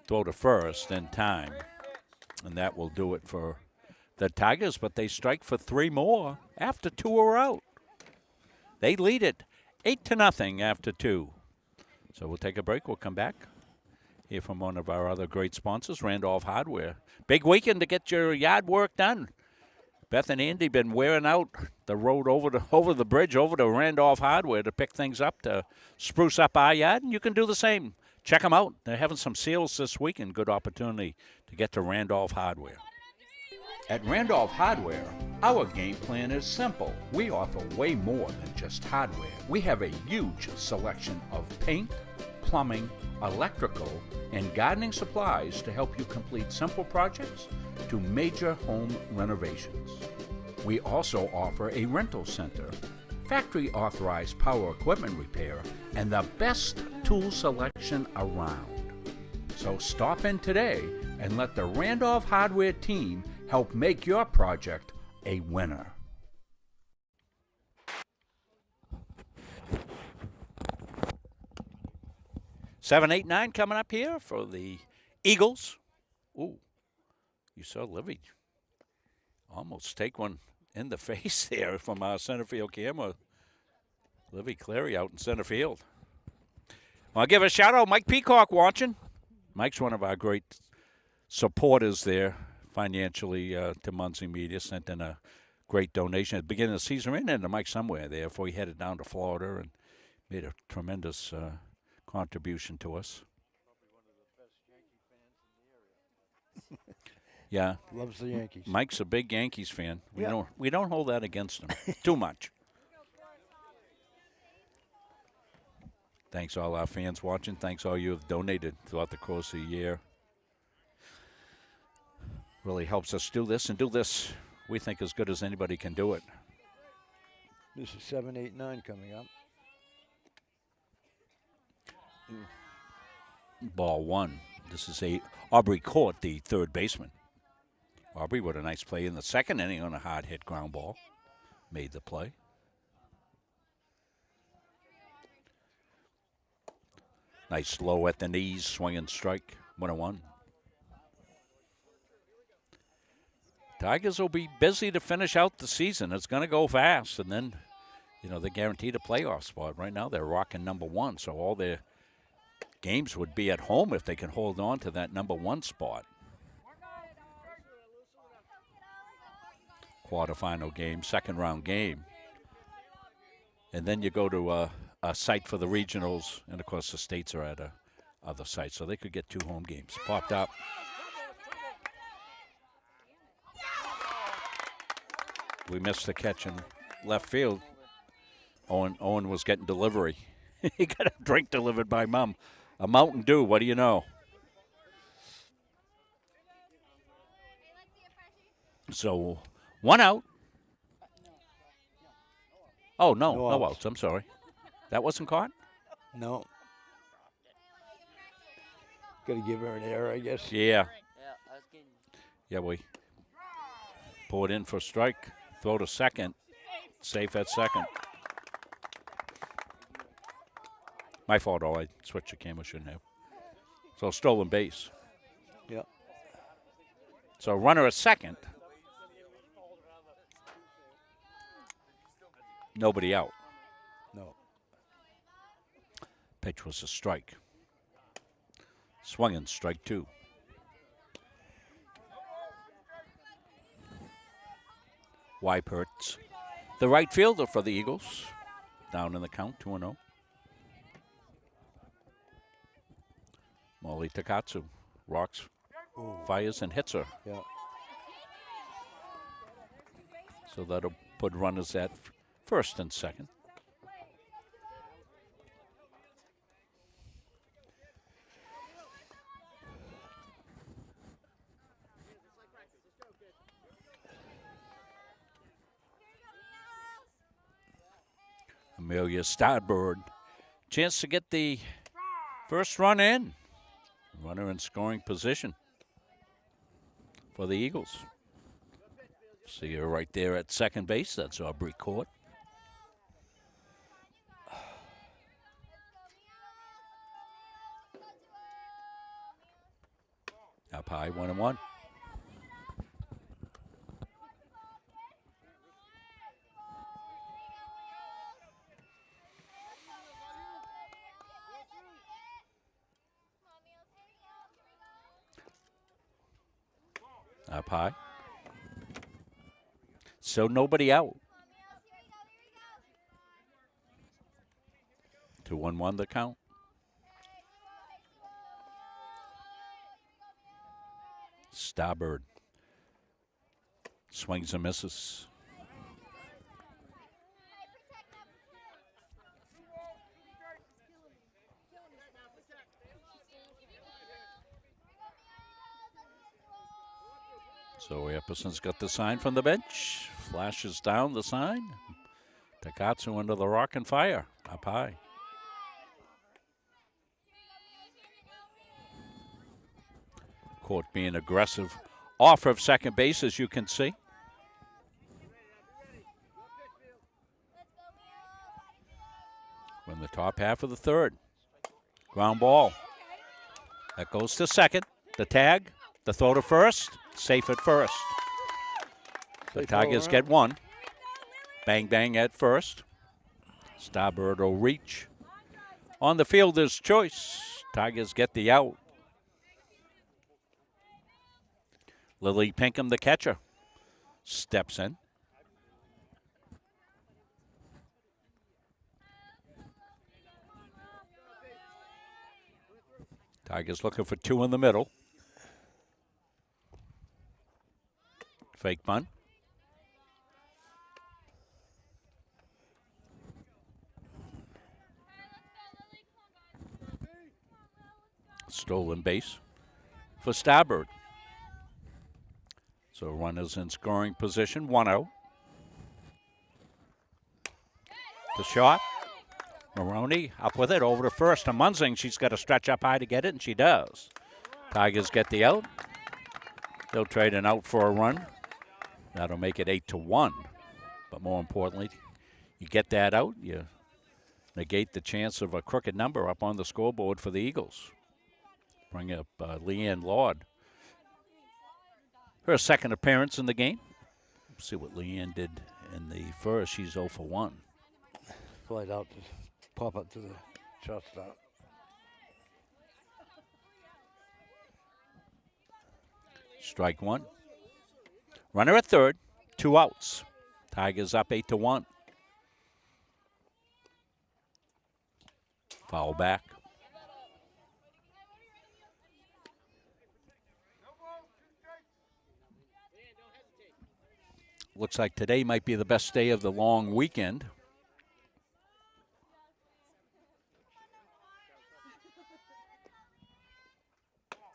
Throw to first in time. And that will do it for the Tigers, but they strike for 3 more after 2 are out. They lead it 8-0 after 2. So we'll take a break. We'll come back Hear from one of our other great sponsors, Randolph Hardware. Big weekend to get your yard work done. Beth and Andy been wearing out the road over the bridge over to Randolph Hardware to pick things up, to spruce up our yard, and you can do the same. Check them out. They're having some sales this weekend. Good opportunity to get to Randolph Hardware. At Randolph Hardware, our game plan is simple. We offer way more than just hardware. We have a huge selection of paint, plumbing, electrical, and gardening supplies to help you complete simple projects to major home renovations. We also offer a rental center, factory authorized power equipment repair, and the best tool selection around. So stop in today and let the Randolph Hardware team help make your project a winner. Seven, 8, 9 coming up here for the Eagles. Ooh, you saw Livy almost take one in the face there from our center field camera. Livy Clary out in center field. I'll give a shout out, Mike Peacock watching. Mike's one of our great supporters there financially to Muncie Media. Sent in a great donation at the beginning of the season. Ran into Mike somewhere there before he headed down to Florida and made a tremendous contribution to us. Yeah. Loves the Yankees. Mike's a big Yankees fan. We don't hold that against him too much. Thanks all our fans watching. Thanks all you have donated throughout the course of the year. Really helps us do this and do this, we think, as good as anybody can do it. This is 7, 8, 9 coming up. Ball one. This is Aubrey Court, the third baseman. Aubrey with a nice play in the second inning on a hard hit ground ball. Made the play. Nice low at the knees, swinging strike, 1-1. Tigers will be busy to finish out the season. It's going to go fast, and then, they're guaranteed a playoff spot. Right now they're rocking number one, so all their games would be at home if they can hold on to that number one spot. Quarterfinal game, second round game. And then you go to a site for the regionals, and of course the states are at other sites, so they could get 2 home games. Popped up. We missed the catch in left field. Owen was getting delivery. He got a drink delivered by Mom. A Mountain Dew, what do you know? So, 1 out. Oh, no outs. I'm sorry. That wasn't caught? No. Got to give her an error, I guess. Yeah. Yeah, we pull it in for a strike. Throw to second. Safe at second. My fault, I switched the camera, shouldn't have. So, stolen base. Yep. So, runner at second. Nobody out. No. Pitch was a strike. Swinging, strike 2. Weipert's the right fielder for the Eagles. Down in the count, 2-0. Molly Takatsu rocks, fires, and hits her. Yeah. So that'll put runners at first and second. Amelia Stadbird. Chance to get the first run in. Runner in scoring position for the Eagles. See her right there at second base. That's Aubrey Court. Up high, 1-1. Up high. So nobody out. 2-1-1 the count. Starbird swings and misses. So Epperson's got the sign from the bench. Flashes down the sign. Takatsu into the rock and fire. Up high. Court being aggressive off of second base, as you can see. We're in the top half of the third. Ground ball. That goes to second. The tag. The throw to first. Safe at first. The Tigers get one. Bang, bang at first. Starbird will reach. On the fielder's choice. Tigers get the out. Lily Pinkham, the catcher, steps in. Tigers looking for two in the middle. Fake bunt. Stolen base for Starbird. So runners in scoring position, 1-0. The shot. Maroney up with it, over to first. To Munzing, she's got to stretch up high to get it, and she does. Tigers get the out. They'll trade an out for a run. That'll make it 8-1. But more importantly, you get that out, you negate the chance of a crooked number up on the scoreboard for the Eagles. Bring up Leanne Lord. Her second appearance in the game. See what Leanne did in the first. She's 0 for 1. Flight out to pop up to the shortstop. Strike one. Runner at third. 2 outs. Tigers up 8-1. Foul back. Looks like today might be the best day of the long weekend.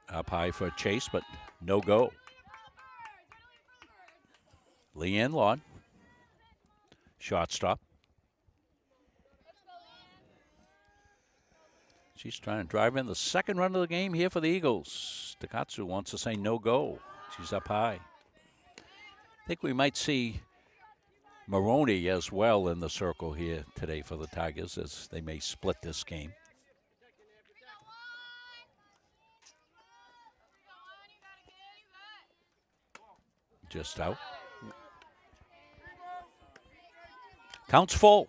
Up high for a chase, but no go. Leanne Lawn. Shortstop. She's trying to drive in the second run of the game here for the Eagles. Takatsu wants to say no go. She's up high. I think we might see Maroney as well in the circle here today for the Tigers, as they may split this game. Just out. Counts full.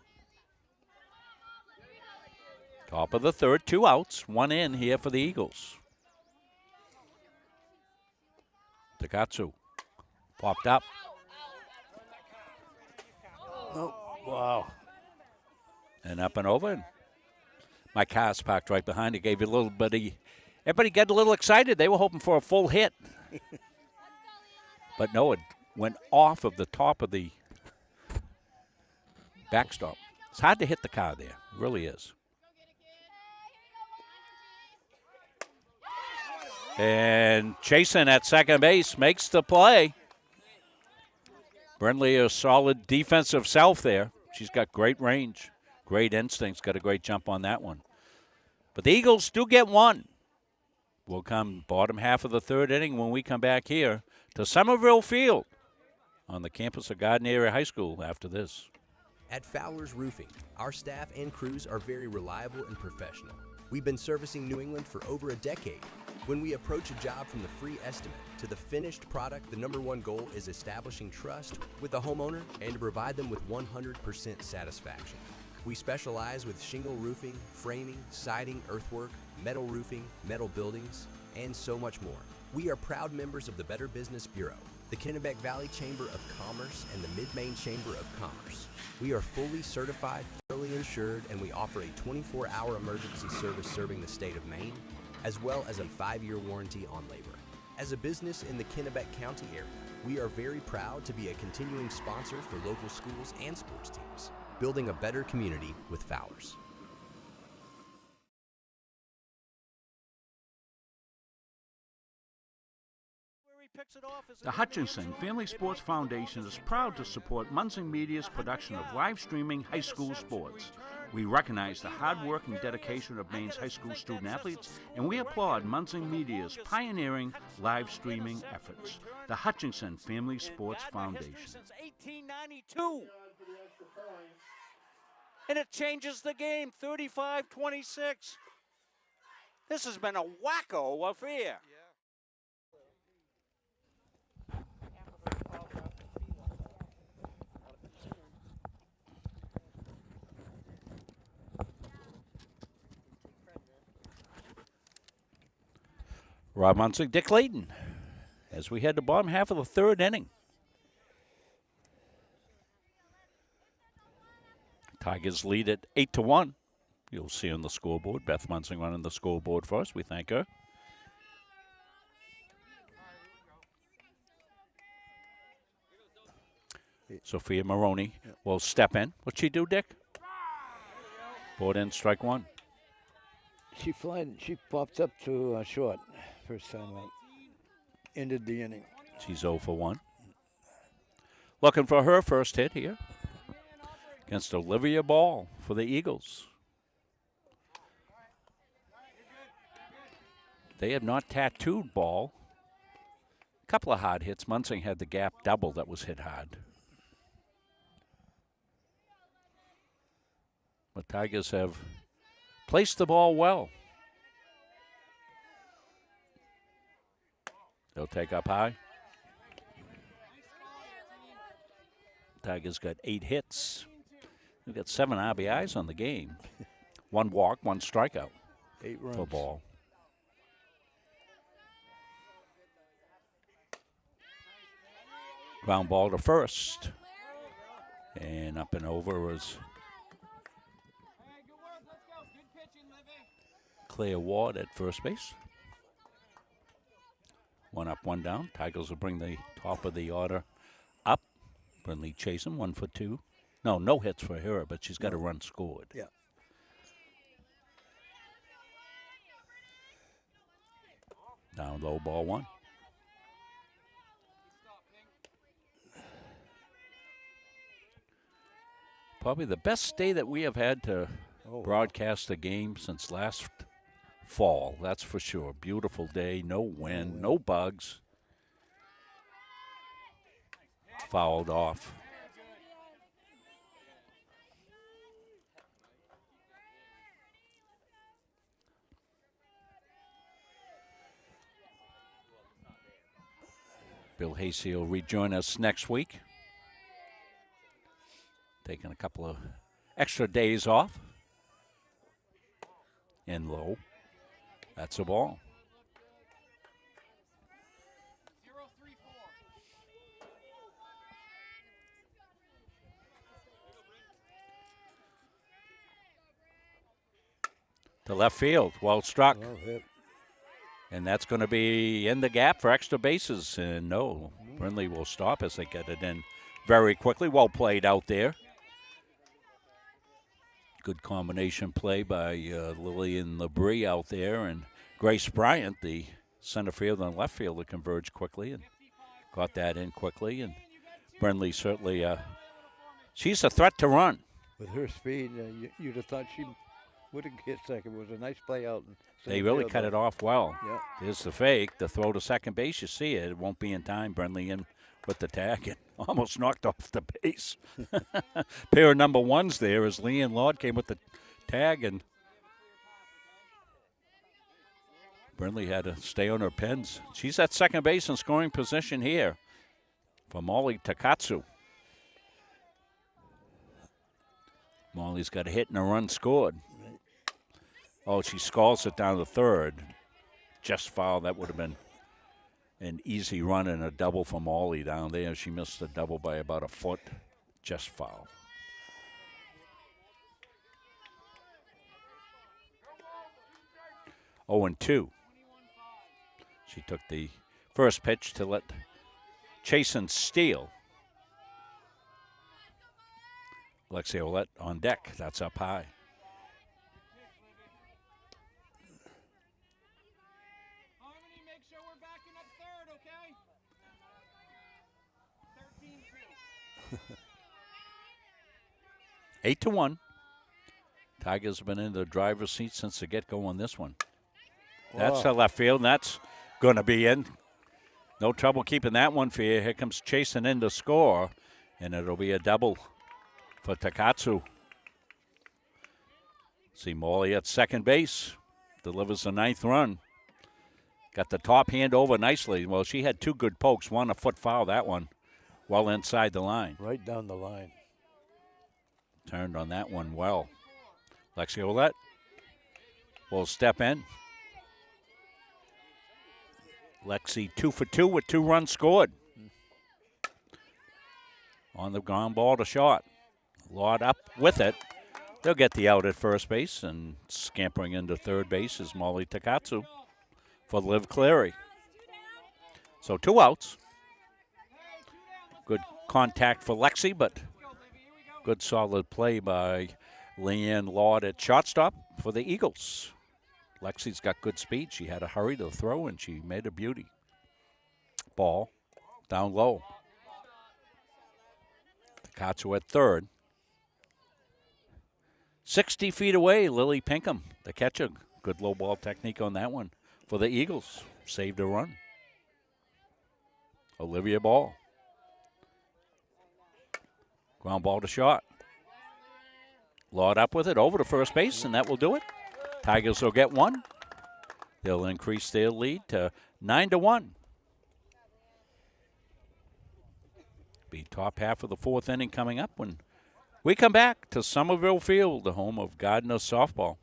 Top of the third, 2 outs, 1 in here for the Eagles. Takatsu popped up. Oh, wow. And up and over. My car's parked right behind it. Gave you a little bitty. Everybody got a little excited. They were hoping for a full hit. But no, it went off of the top of the backstop. It's hard to hit the car there. It really is. And Chasen at second base makes the play. Brindley, a solid defensive self there. She's got great range, great instincts, got a great jump on that one. But the Eagles do get one. We'll come bottom half of the third inning when we come back here to Somerville Field on the campus of Gardiner Area High School after this. At Fowler's Roofing, our staff and crews are very reliable and professional. We've been servicing New England for over a decade. When we approach a job from the free estimate to the finished product, the #1 goal is establishing trust with the homeowner and to provide them with 100% satisfaction. We specialize with shingle roofing, framing, siding, earthwork, metal roofing, metal buildings, and so much more. We are proud members of the Better Business Bureau, the Kennebec Valley Chamber of Commerce, and the Mid-Maine Chamber of Commerce. We are fully certified, thoroughly insured, and we offer a 24-hour emergency service serving the state of Maine, as well as a 5-year warranty on labor. As a business in the Kennebec County area, we are very proud to be a continuing sponsor for local schools and sports teams, building a better community with Fowlers. The Hutchinson Family Sports Foundation is proud to support Munson Media's production of live streaming high school sports. We recognize the hard work and dedication of Maine's high school student athletes, and we applaud Munson Media's pioneering live streaming efforts. The Hutchinson Family Sports Foundation. Since 1892. And it changes the game, 35-26. This has been a wacko affair. Rob Munson, Dick Layton, as we head to bottom half of the third inning. Tigers lead at 8-1. You'll see on the scoreboard. Beth Munson running the scoreboard for us. We thank her. Sophia Maroney will step in. What'd she do, Dick? Board in, strike one. She popped up to short first time out. Ended the inning. She's 0 for 1. Looking for her first hit here against Olivia Ball for the Eagles. They have not tattooed Ball. A couple of hard hits. Munson had the gap double that was hit hard. But Tigers have placed the ball well. They'll take up high. Tigers got 8 hits. They've got 7 RBIs on the game. 1 walk, 1 strikeout. 8 runs. For Ball. Ground ball to first. And up and over was Claire Ward at first base. 1 up, 1 down. Tigers will bring the top of the order up. Brinley Chasen, 1 for 2. No hits for her, but she's got a run scored. Yeah. Down low, ball 1. Probably the best day that we have had to broadcast a game since last fall, that's for sure. Beautiful day, no wind, no bugs. Fouled off. Bill Hasey will rejoin us next week. Taking a couple of extra days off. In low. That's a ball. To left field, well struck. Well hit. And that's going to be in the gap for extra bases. And no, Brinley will stop as they get it in very quickly. Well played out there. Good combination play by Lillian Labrie out there. And Grace Bryant, the center fielder and left fielder, converged quickly and got that in quickly. And Brinley certainly, she's a threat to run. With her speed, you'd have thought she would have hit second. It was a nice play out. They really cut it off well. Yeah. There's the fake. The throw to second base, you see it. It won't be in time. Brinley in with the tag and almost knocked off the base. Pair of number 1s there as Leanne Lord came with the tag, and Brinley had to stay on her pins. She's at second base in scoring position here for Molly Takatsu. Molly's got a hit and a run scored. Oh, she scalds it down to third. Just foul. That would have been an easy run and a double for Molly down there. She missed the double by about a foot. Just foul. Oh, and 2. She took the first pitch to let Chasen steal. Lexi Ouellette on deck. That's up high. Make sure we're backing up third, okay? 8-1. Tigers have been in the driver's seat since the get-go on this one. That's to left field, and that's going to be in. No trouble keeping that one for you. Here comes Chasen in to score, and it'll be a double for Takatsu. See Molly at second base. Delivers the 9th run. Got the top hand over nicely. Well, she had 2 good pokes. One a foot foul, that one. Well inside the line. Right down the line. Turned on that one well. Lexi Ouellette will step in. Lexi 2 for 2 with 2 runs scored. On the ground ball to short. Lord up with it. They'll get the out at first base, and scampering into third base is Molly Takatsu for Liv Cleary. So 2 outs. Good contact for Lexi, but good solid play by Leanne Lord at shortstop for the Eagles. Lexi's got good speed. She had to hurry to throw, and she made a beauty. Ball down low. Takatsu at third. 60 feet away, Lily Pinkham, the catcher. Good low ball technique on that one for the Eagles. Saved a run. Olivia Ball. Ground ball to short. Lord up with it over to first base, and that will do it. Tigers will get 1. They'll increase their lead to 9-1. Be top half of the 4th inning coming up when we come back to Somerville Field, the home of Gardiner softball.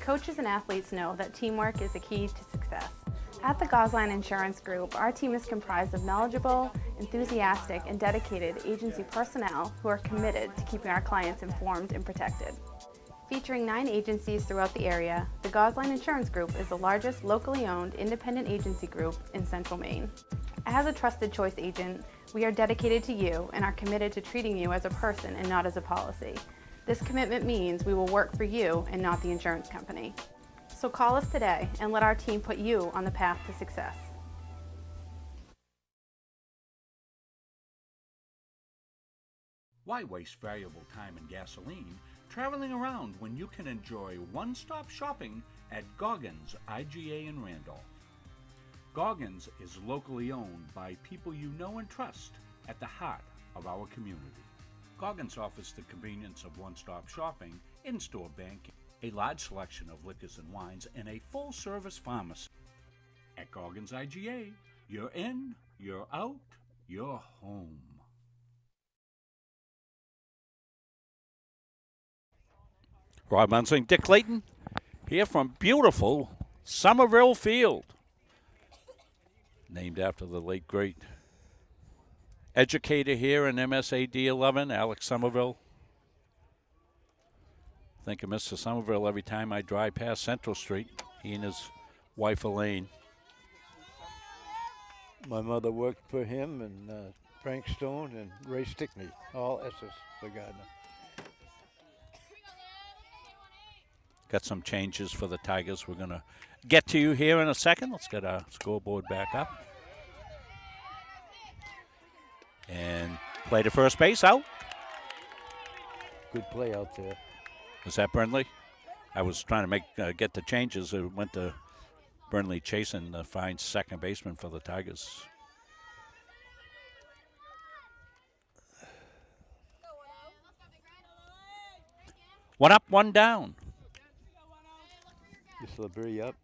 Coaches and athletes know that teamwork is a key to success. At the Gosline Insurance Group, our team is comprised of knowledgeable, enthusiastic, and dedicated agency personnel who are committed to keeping our clients informed and protected. Featuring 9 agencies throughout the area, the Gosline Insurance Group is the largest locally owned independent agency group in Central Maine. As a trusted choice agent, we are dedicated to you and are committed to treating you as a person and not as a policy. This commitment means we will work for you and not the insurance company. So call us today and let our team put you on the path to success. Why waste valuable time and gasoline traveling around when you can enjoy one-stop shopping at Goggins IGA in Randolph? Goggins is locally owned by people you know and trust at the heart of our community. Goggins offers the convenience of one-stop shopping, in-store banking, a large selection of liquors and wines, and a full-service pharmacy. At Goggins IGA, you're in, you're out, you're home. Rob Munsing, Dick Clayton, here from beautiful Somerville Field, named after the late great educator here in MSAD 11, Alex Somerville. Think of Mr. Somerville every time I drive past Central Street. He and his wife Elaine. My mother worked for him, and Frank Stone and Ray Stickney, all S's for Gardiner. Got some changes for the Tigers. We're going to get to you here in a second. Let's get our scoreboard back up. And play to first base, out. Good play out there. Is that Burnley? I was trying to get the changes. It went to Burnley Chasen, the fine second baseman for the Tigers. One up, one down. Just Labrie up.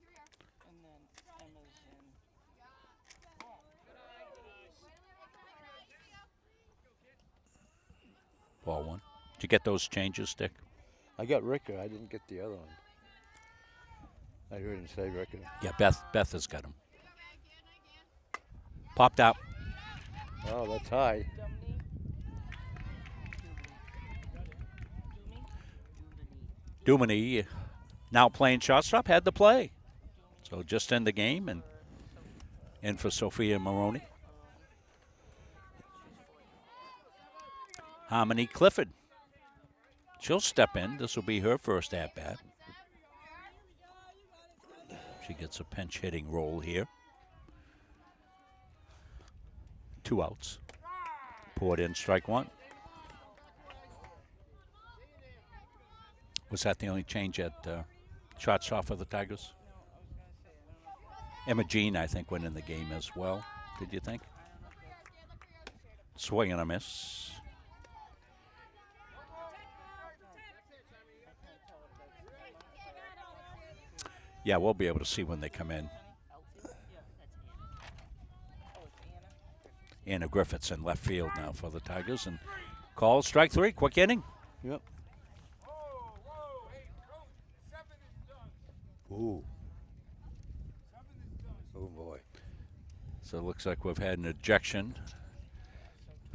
Ball one. Did you get those changes, Dick? I got Ricker. I didn't get the other one. I heard him say record. Yeah, Beth has got him. Popped out. Oh, that's high. Duminy now playing shortstop, had the play. So just in the game and in for Sophia Maroney. Harmony Clifford. She'll step in. This will be her first at-bat. She gets a pinch hitting role here. 2 outs. Poured in, strike one. Was that the only change at shortstop for the Tigers? Emma Jean, I think, went in the game as well. Did you think? Swing and a miss. Yeah, we'll be able to see when they come in. Anna Griffiths in left field now for the Tigers. And call strike 3, quick inning. Yep. Ooh. Oh, boy. So it looks like we've had an ejection.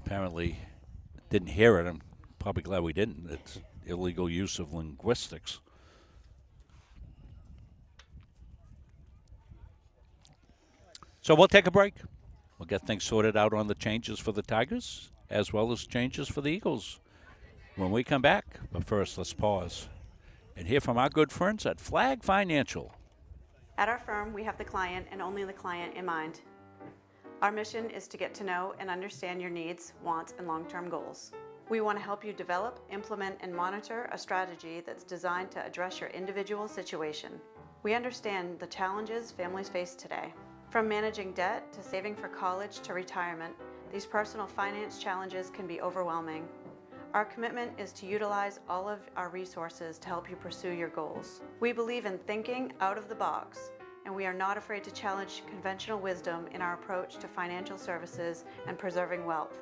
Apparently didn't hear it. I'm probably glad we didn't. It's illegal use of linguistics. So we'll take a break. We'll get things sorted out on the changes for the Tigers as well as changes for the Eagles when we come back. But first, let's pause and hear from our good friends at Flag Financial. At our firm, we have the client and only the client in mind. Our mission is to get to know and understand your needs, wants, and long-term goals. We want to help you develop, implement, and monitor a strategy that's designed to address your individual situation. We understand the challenges families face today. From managing debt to saving for college to retirement, these personal finance challenges can be overwhelming. Our commitment is to utilize all of our resources to help you pursue your goals. We believe in thinking out of the box, and we are not afraid to challenge conventional wisdom in our approach to financial services and preserving wealth.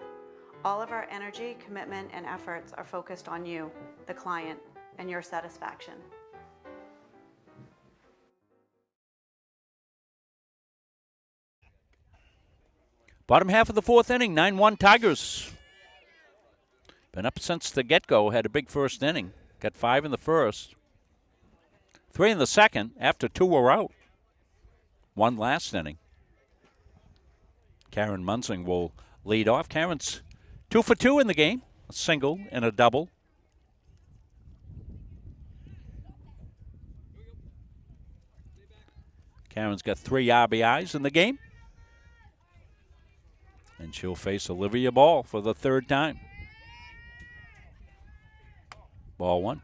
All of our energy, commitment, and efforts are focused on you, the client, and your satisfaction. Bottom half of the 4th inning, 9-1 Tigers. Been up since the get-go, had a big first inning. Got 5 in the first. 3 in the second, after 2 were out. 1 last inning. Karen Munzing will lead off. Karen's 2 for 2 in the game. A single and a double. Karen's got 3 RBIs in the game. And she'll face Olivia Ball for the 3rd time. Ball 1.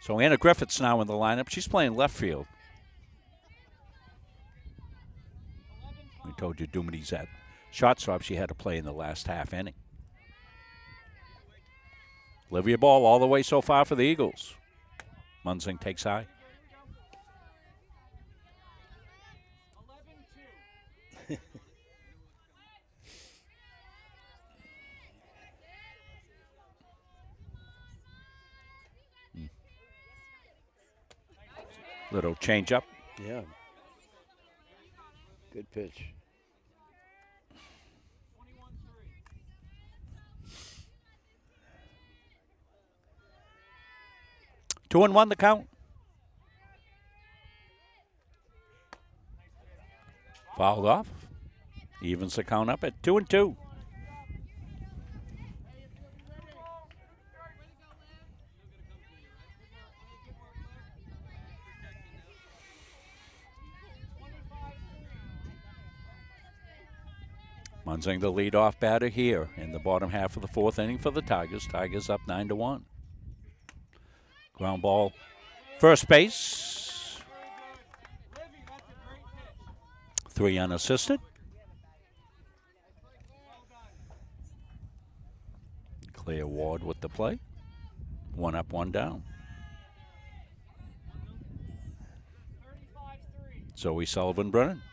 So Anna Griffiths now in the lineup. She's playing left field. We told you Dumity's at shortstop. She had to play in the last half inning. Olivia Ball all the way so far for the Eagles. Munzing takes high. Little change up. Yeah. Good pitch. Two and one the count. Fouled off. Evens the count up at 2-2. Munzing the leadoff batter here in the bottom half of the 4th inning for the Tigers. Tigers up 9-1. Ground ball, first base. 3 unassisted. Claire Ward with the play. 1 up, 1 down. Zoe Sullivan-Brennan.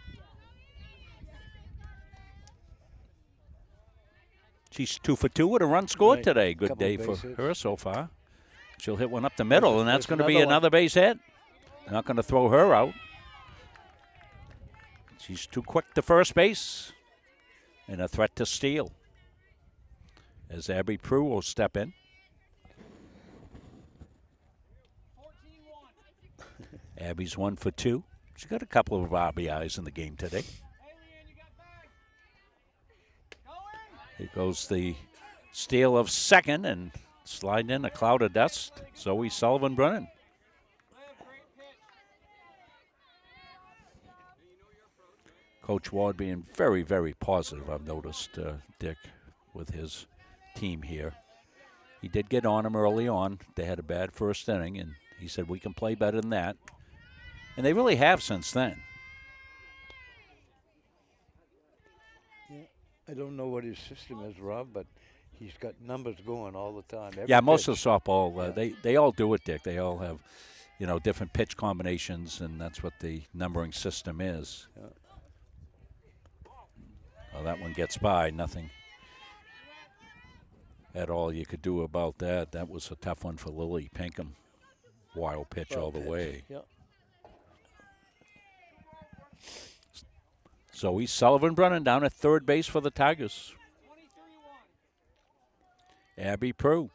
She's 2 for 2 with a run scored Right. today. Good Couple day of for base hits. her so far. She'll hit one up the middle, and that's There's going to be another one. another base hit. not going to throw her out. She's too quick to first base and a threat to steal. As Abby Prue will step in. Abby's 1 for 2. She got a couple of RBIs in the game today. Here goes the steal of second and sliding in a cloud of dust. Zoe Sullivan-Brennan. Coach Ward being very, very positive, I've noticed, Dick, with his team here. He did get on them early on. They had a bad first inning, and he said, we can play better than that. And they really have since then. Yeah, I don't know what his system is, Rob, but he's got numbers going all the time. Yeah, most of the softball, they all do it, Dick. They all have, different pitch combinations, and that's what the numbering system is. Yeah. Well, that one gets by. Nothing at all you could do about that. That was a tough one for Lily Pinkham. Wild pitch all the way. Yeah. Zoe Sullivan-Brennan down at third base for the Tigers. Abby Prue.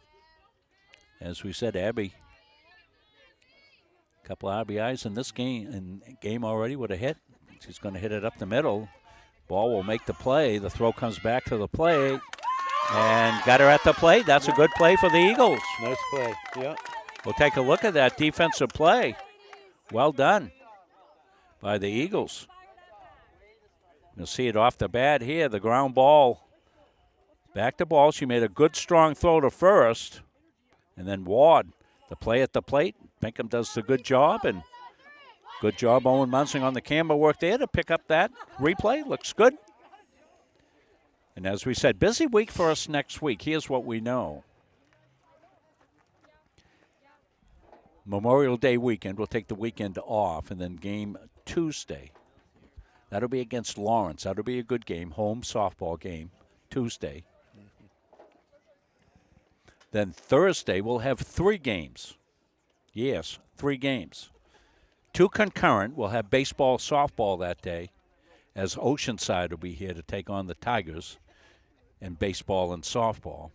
As we said, Abby, a couple of RBIs in this game already with a hit. She's going to hit it up the middle. Ball will make the play. The throw comes back to the plate. And got her at the plate. That's a good play for the Eagles. Nice play, yeah. We'll take a look at that defensive play. Well done by the Eagles. You'll see it off the bat here. The ground ball. Back to ball. She made a good, strong throw to first. And then Ward, the play at the plate. Pinkham does the good job. And good job, Owen Munsing, on the camera work there to pick up that replay. Looks good. And as we said, busy week for us next week. Here's what we know. Memorial Day weekend. We'll take the weekend off. And then game Tuesday. That'll be against Lawrence. That'll be a good game. Home softball game Tuesday. Then Thursday, we'll have 3 games. Yes, 3 games. 2 concurrent. We'll have baseball, softball that day, as Oceanside will be here to take on the Tigers in baseball and softball.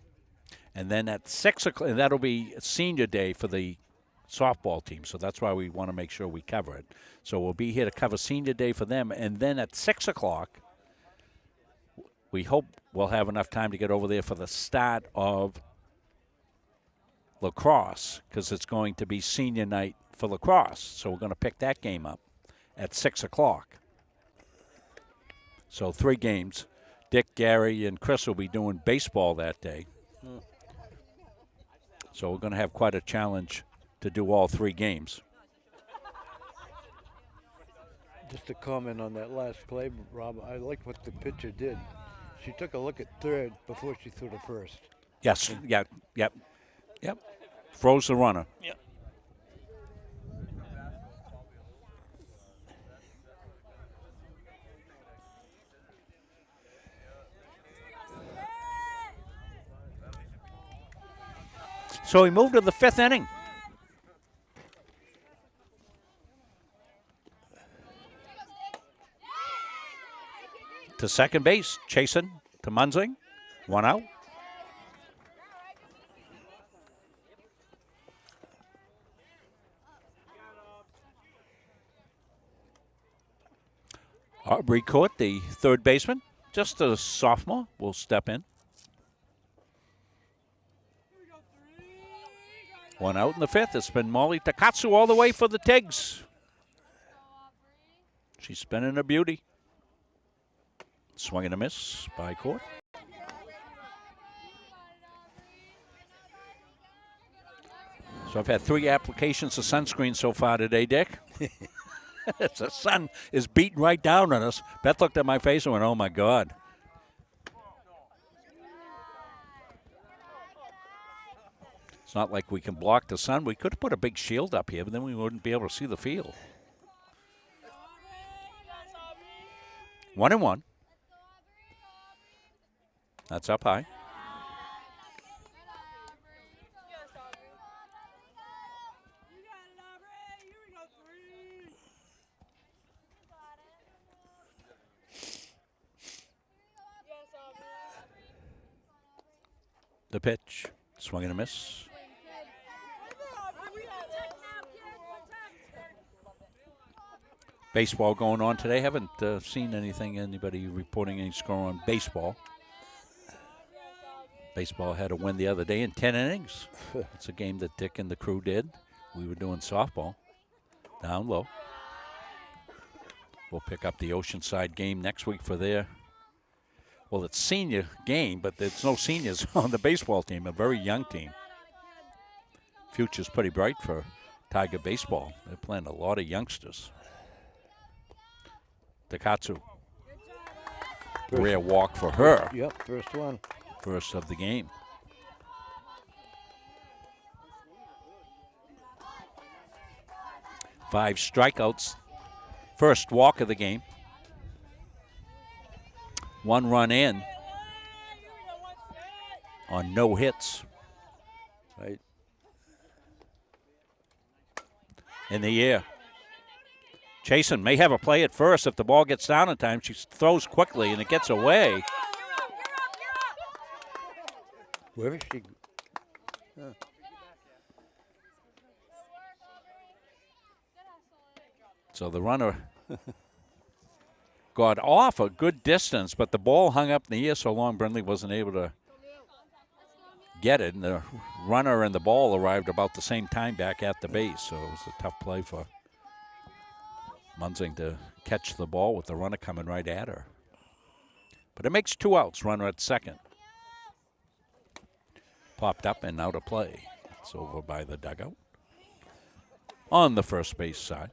And then at 6 o'clock, and that'll be senior day for the softball team, so that's why we want to make sure we cover it. So we'll be here to cover senior day for them, and then at 6 o'clock, we hope we'll have enough time to get over there for the start of lacrosse, because it's going to be senior night for lacrosse. So we're going to pick that game up at 6 o'clock. So 3 games. Dick, Gary, and Chris will be doing baseball that day. So we're going to have quite a challenge to do all 3 games. Just a comment on that last play, Rob. I like what the pitcher did. She took a look at third before she threw to first. Yes, yep. Froze the runner. Yep. So we moved to the 5th inning. To second base, chasing to Munsing. 1 out. Aubrey Court, the third baseman, just a sophomore, will step in. 1 out in the 5th. It's been Molly Takatsu all the way for the Tigs. She's spinning a beauty. Swing and a miss by Court. So I've had 3 applications of sunscreen so far today, Dick. The sun is beating right down on us. Beth looked at my face and went, oh, my God. It's not like we can block the sun. We could have put a big shield up here, but then we wouldn't be able to see the field. 1-1. That's up high. Swing and a miss. Baseball going on today. Haven't seen anybody reporting any score on baseball. Baseball had a win the other day in 10 innings. It's a game that Dick and the crew did. We were doing softball down low. We'll pick up the Oceanside game next week for well, it's senior game, but there's no seniors on the baseball team, a very young team. Future's pretty bright for Tiger baseball. They're playing a lot of youngsters. Takatsu. Rare walk for her. Yep, first one. First of the game. Five strikeouts. First walk of the game. One run in on no hits. Right. In the air. Chasen may have a play at first. If the ball gets down in time, she throws quickly and it gets away. Where is she? Huh. So the runner got off a good distance, but the ball hung up in the air so long Brindley wasn't able to get it. And the runner and the ball arrived about the same time back at the base. So it was a tough play for Munzing to catch the ball with the runner coming right at her. But it makes 2 outs, runner at second. Popped up and out of play. It's over by the dugout on the first base side.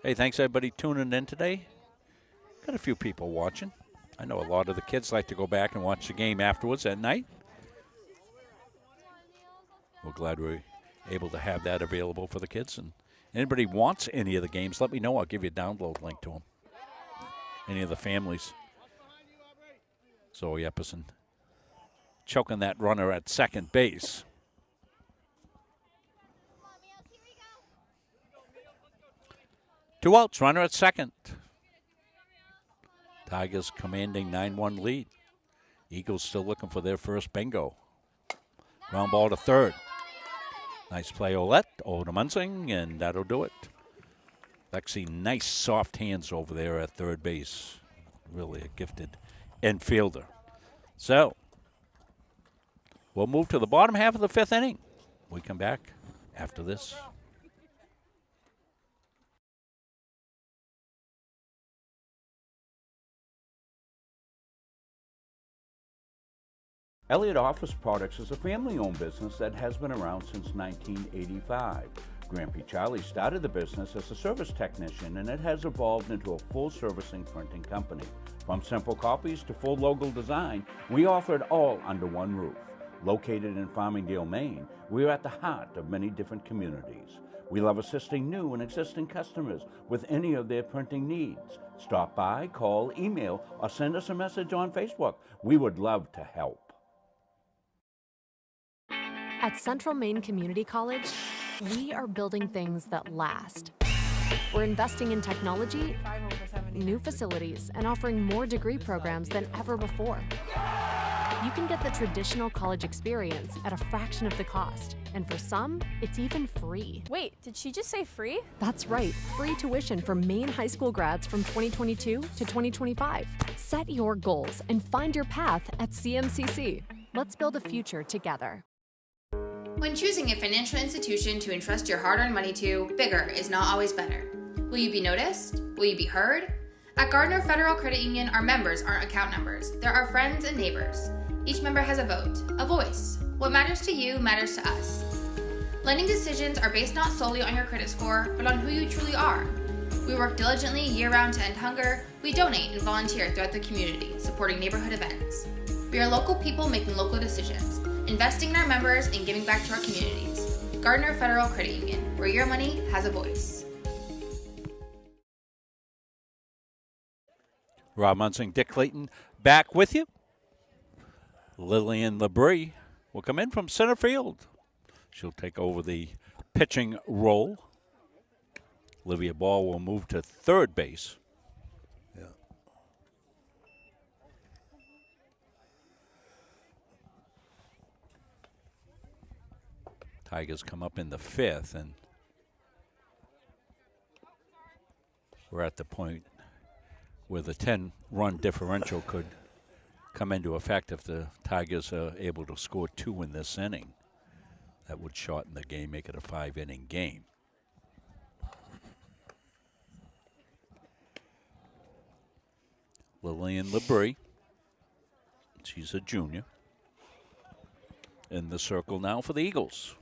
Hey, thanks everybody tuning in today. Got a few people watching. I know a lot of the kids like to go back and watch the game afterwards at night. We're glad we're able to have that available for the kids. And anybody wants any of the games, let me know. I'll give you a download link to them. Any of the families. Zoe Epperson choking that runner at second base. Two outs, runner at second. Tigers commanding 9-1 lead. Eagles still looking for their first bingo. Ground ball to third. Nice play, Olette, over to Munzing, and that'll do it. Lexi, nice soft hands over there at third base. Really a gifted infielder. So, we'll move to the bottom half of the fifth inning. We come back after this. Elliott Office Products is a family-owned business that has been around since 1985. Grampy Charlie started the business as a service technician, and it has evolved into a full-servicing printing company. From simple copies to full logo design, we offer it all under one roof. Located in Farmingdale, Maine, we are at the heart of many different communities. We love assisting new and existing customers with any of their printing needs. Stop by, call, email, or send us a message on Facebook. We would love to help. At Central Maine Community College, we are building things that last. We're investing in technology, new facilities, and offering more degree programs than ever before. You can get the traditional college experience at a fraction of the cost, and for some, it's even free. Wait, did she just say free? That's right, free tuition for Maine high school grads from 2022 to 2025. Set your goals and find your path at CMCC. Let's build a future together. When choosing a financial institution to entrust your hard-earned money to, bigger is not always better. Will you be noticed? Will you be heard? At Gardiner Federal Credit Union, our members aren't account numbers. They're our friends and neighbors. Each member has a vote, a voice. What matters to you matters to us. Lending decisions are based not solely on your credit score, but on who you truly are. We work diligently year-round to end hunger. We donate and volunteer throughout the community, supporting neighborhood events. We are local people making local decisions, investing in our members and giving back to our communities. Gardiner Federal Credit Union, where your money has a voice. Rob Munzing, Dick Clayton, back with you. Lillian Labrie will come in from center field. She'll take over the pitching role. Olivia Ball will move to third base. Yeah. Tigers come up in the 5th, and we're at the point where the 10-run differential could come into effect if the Tigers are able to score 2 in this inning. That would shorten the game, make it a 5-inning game. Lillian Labrie, she's a junior, in the circle now for the Eagles.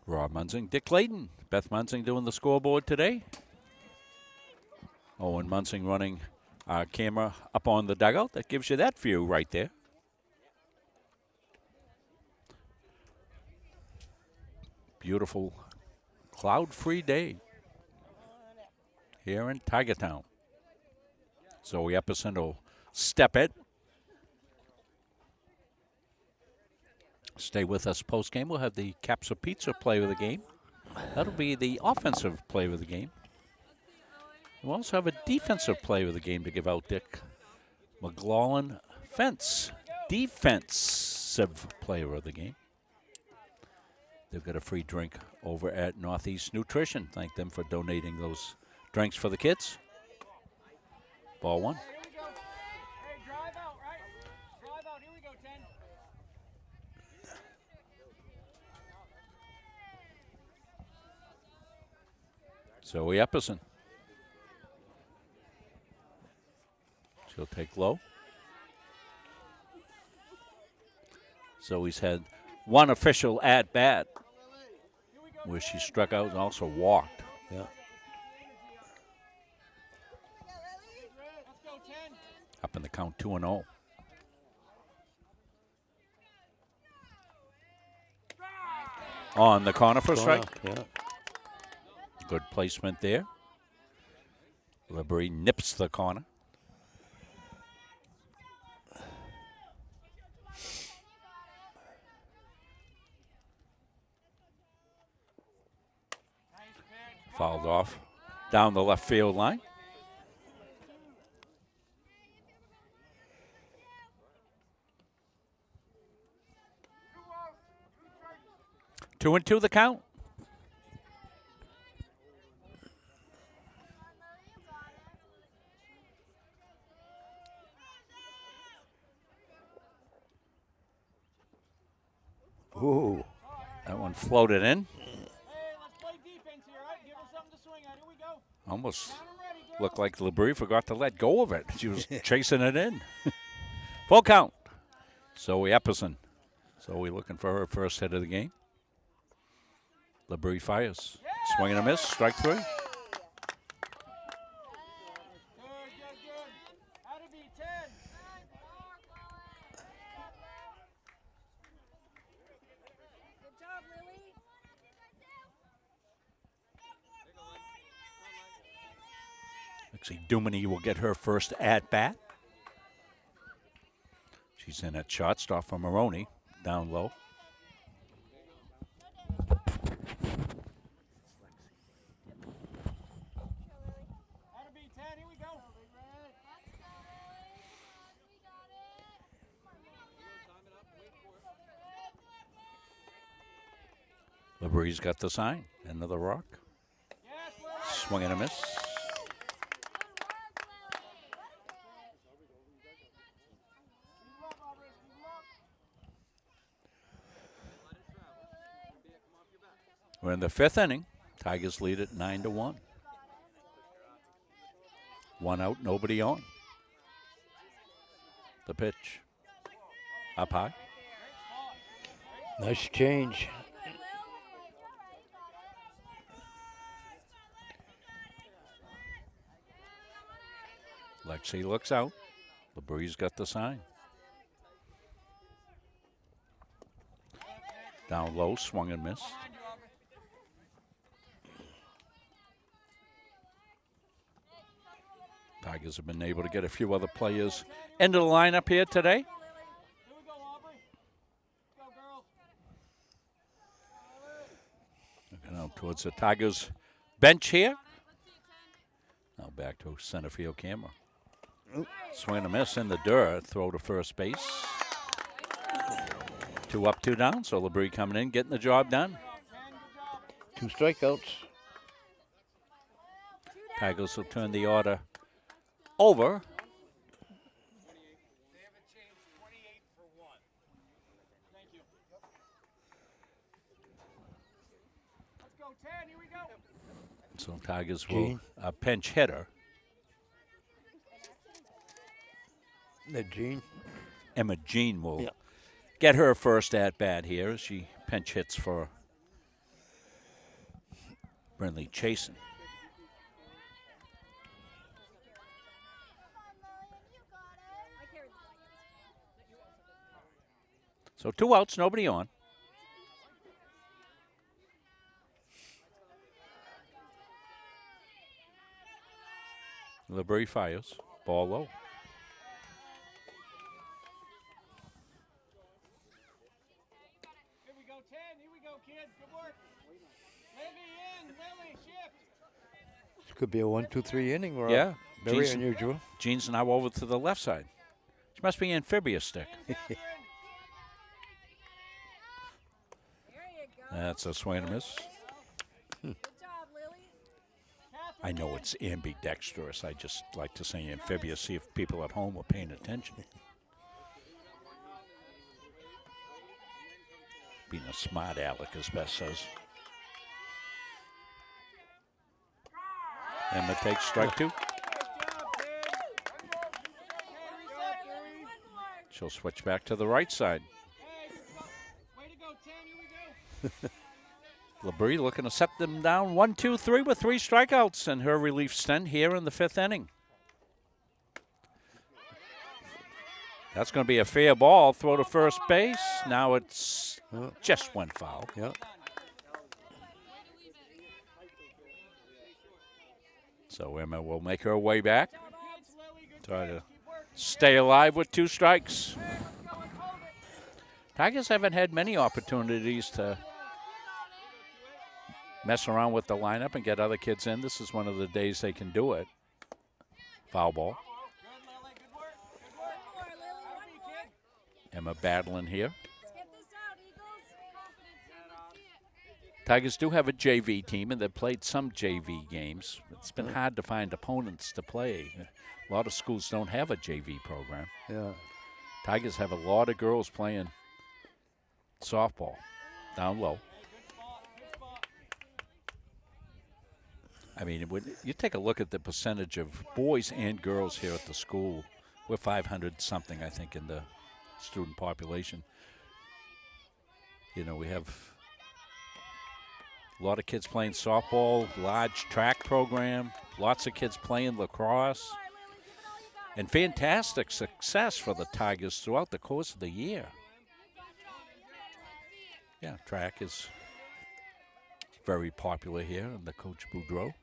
Rob Munzing, Dick Clayton, Beth Munzing doing the scoreboard today. Owen Munzing running our camera up on the dugout. That gives you that view right there. Beautiful cloud-free day here in Tiger Town. Zoe Epperson will step it. Stay with us post-game. We'll have the Capsa Pizza play of the game. That'll be the offensive play of the game. We'll also have a defensive play of the game to give out, Dick. McLaughlin Fence, defensive player of the game. They've got a free drink over at Northeast Nutrition. Thank them for donating those drinks for the kids. Ball 1. Hey, drive out, right? Drive out. Here we go, 10. Zoe Epperson. She'll take low. Zoe's had one official at-bat where she struck out and also walked. Yeah. Up in the count 2-0. On the corner for a strike. Yeah. Good placement there. Labrie nips the corner. Fouled off down the left field line. Two and two the count. Ooh. That one floated in. Almost looked like Labrie forgot to let go of it. She was chasing it in. Full count. Zoe Epperson. Zoe looking for her first hit of the game. Labrie fires. Swing and a miss. Strike 3. Good. How to be 10. Good job, Lily. Lexi Duminy will get her first at-bat. She's in at shortstop for Maroney. Down low. Labrie's got the sign. Another rock. Swing and a miss. We're in the 5th inning. Tigers lead at 9-1. 1 out, nobody on. The pitch. Up high. Nice change. Lexi looks out. Labrie's got the sign. Down low, swung and missed. Tigers have been able to get a few other players into the lineup here today. Looking out towards the Tigers bench here. Now back to center field camera. Swing and a miss in the dirt. Throw to first base. 2 up, 2 down. So LeBrie coming in, getting the job done. 2 strikeouts. Tigers will turn the order over. So Tigers will a pinch hitter. Emma Jean will get her first at bat here as she pinch hits for Brinley Chasen. So 2 outs, nobody on. LeBrie fires. Ball low. Here we go, 10. Here we go, kids. Good work. Lily in. Lily, shift. This could be a 1-2-3 inning. Rob. Yeah. Very Jean's, unusual. Jean's now over to the left side. She must be amphibious stick. That's a swing and a miss. I know it's ambidextrous. I just like to say amphibious, see if people at home are paying attention. Being a smart aleck, as Beth says. Emma takes strike 2. She'll switch back to the right side. LeBrie looking to set them down 1-2-3 with 3 strikeouts and her relief stint here in the 5th inning. That's going to be a fair ball. Throw to first base. Now it's just one foul. Yep. So Emma will make her way back. Try to stay alive with 2 strikes. Tigers haven't had many opportunities to mess around with the lineup and get other kids in. This is one of the days they can do it. Foul ball. Emma battling here. Tigers do have a JV team, and they've played some JV games. It's been hard to find opponents to play. A lot of schools don't have a JV program. Yeah. Tigers have a lot of girls playing softball down low. I mean, when you take a look at the percentage of boys and girls here at the school, we're 500 something, I think, in the student population. You know, we have a lot of kids playing softball, large track program, lots of kids playing lacrosse, and fantastic success for the Tigers throughout the course of the year. Yeah, track is very popular here in the Coach Boudreau.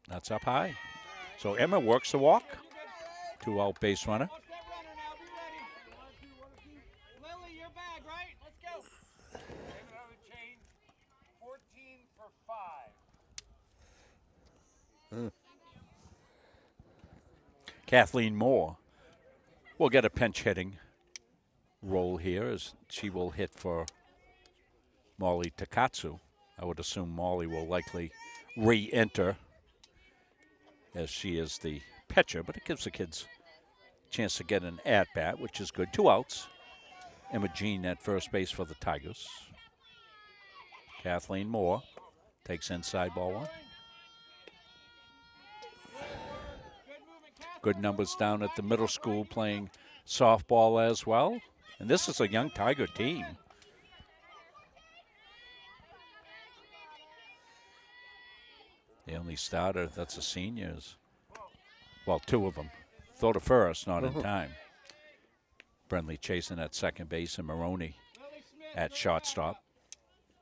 That's up high. So Emma works the walk. 2 out base runner. Lily, your bag, right? Let's go. 14 for 5. Kathleen Moore will get a pinch hitting role here as she will hit for Molly Takatsu. I would assume Molly will likely re-enter as she is the pitcher, but it gives the kids a chance to get an at-bat, which is good. 2 outs. Emma Jean at first base for the Tigers. Kathleen Moore takes inside ball 1. Good numbers down at the middle school playing softball as well. And this is a young Tiger team. The only starter, that's a seniors. Well, 2 of them. Throw to first, not in time. Brinley Chasen at second base and Maroney at shortstop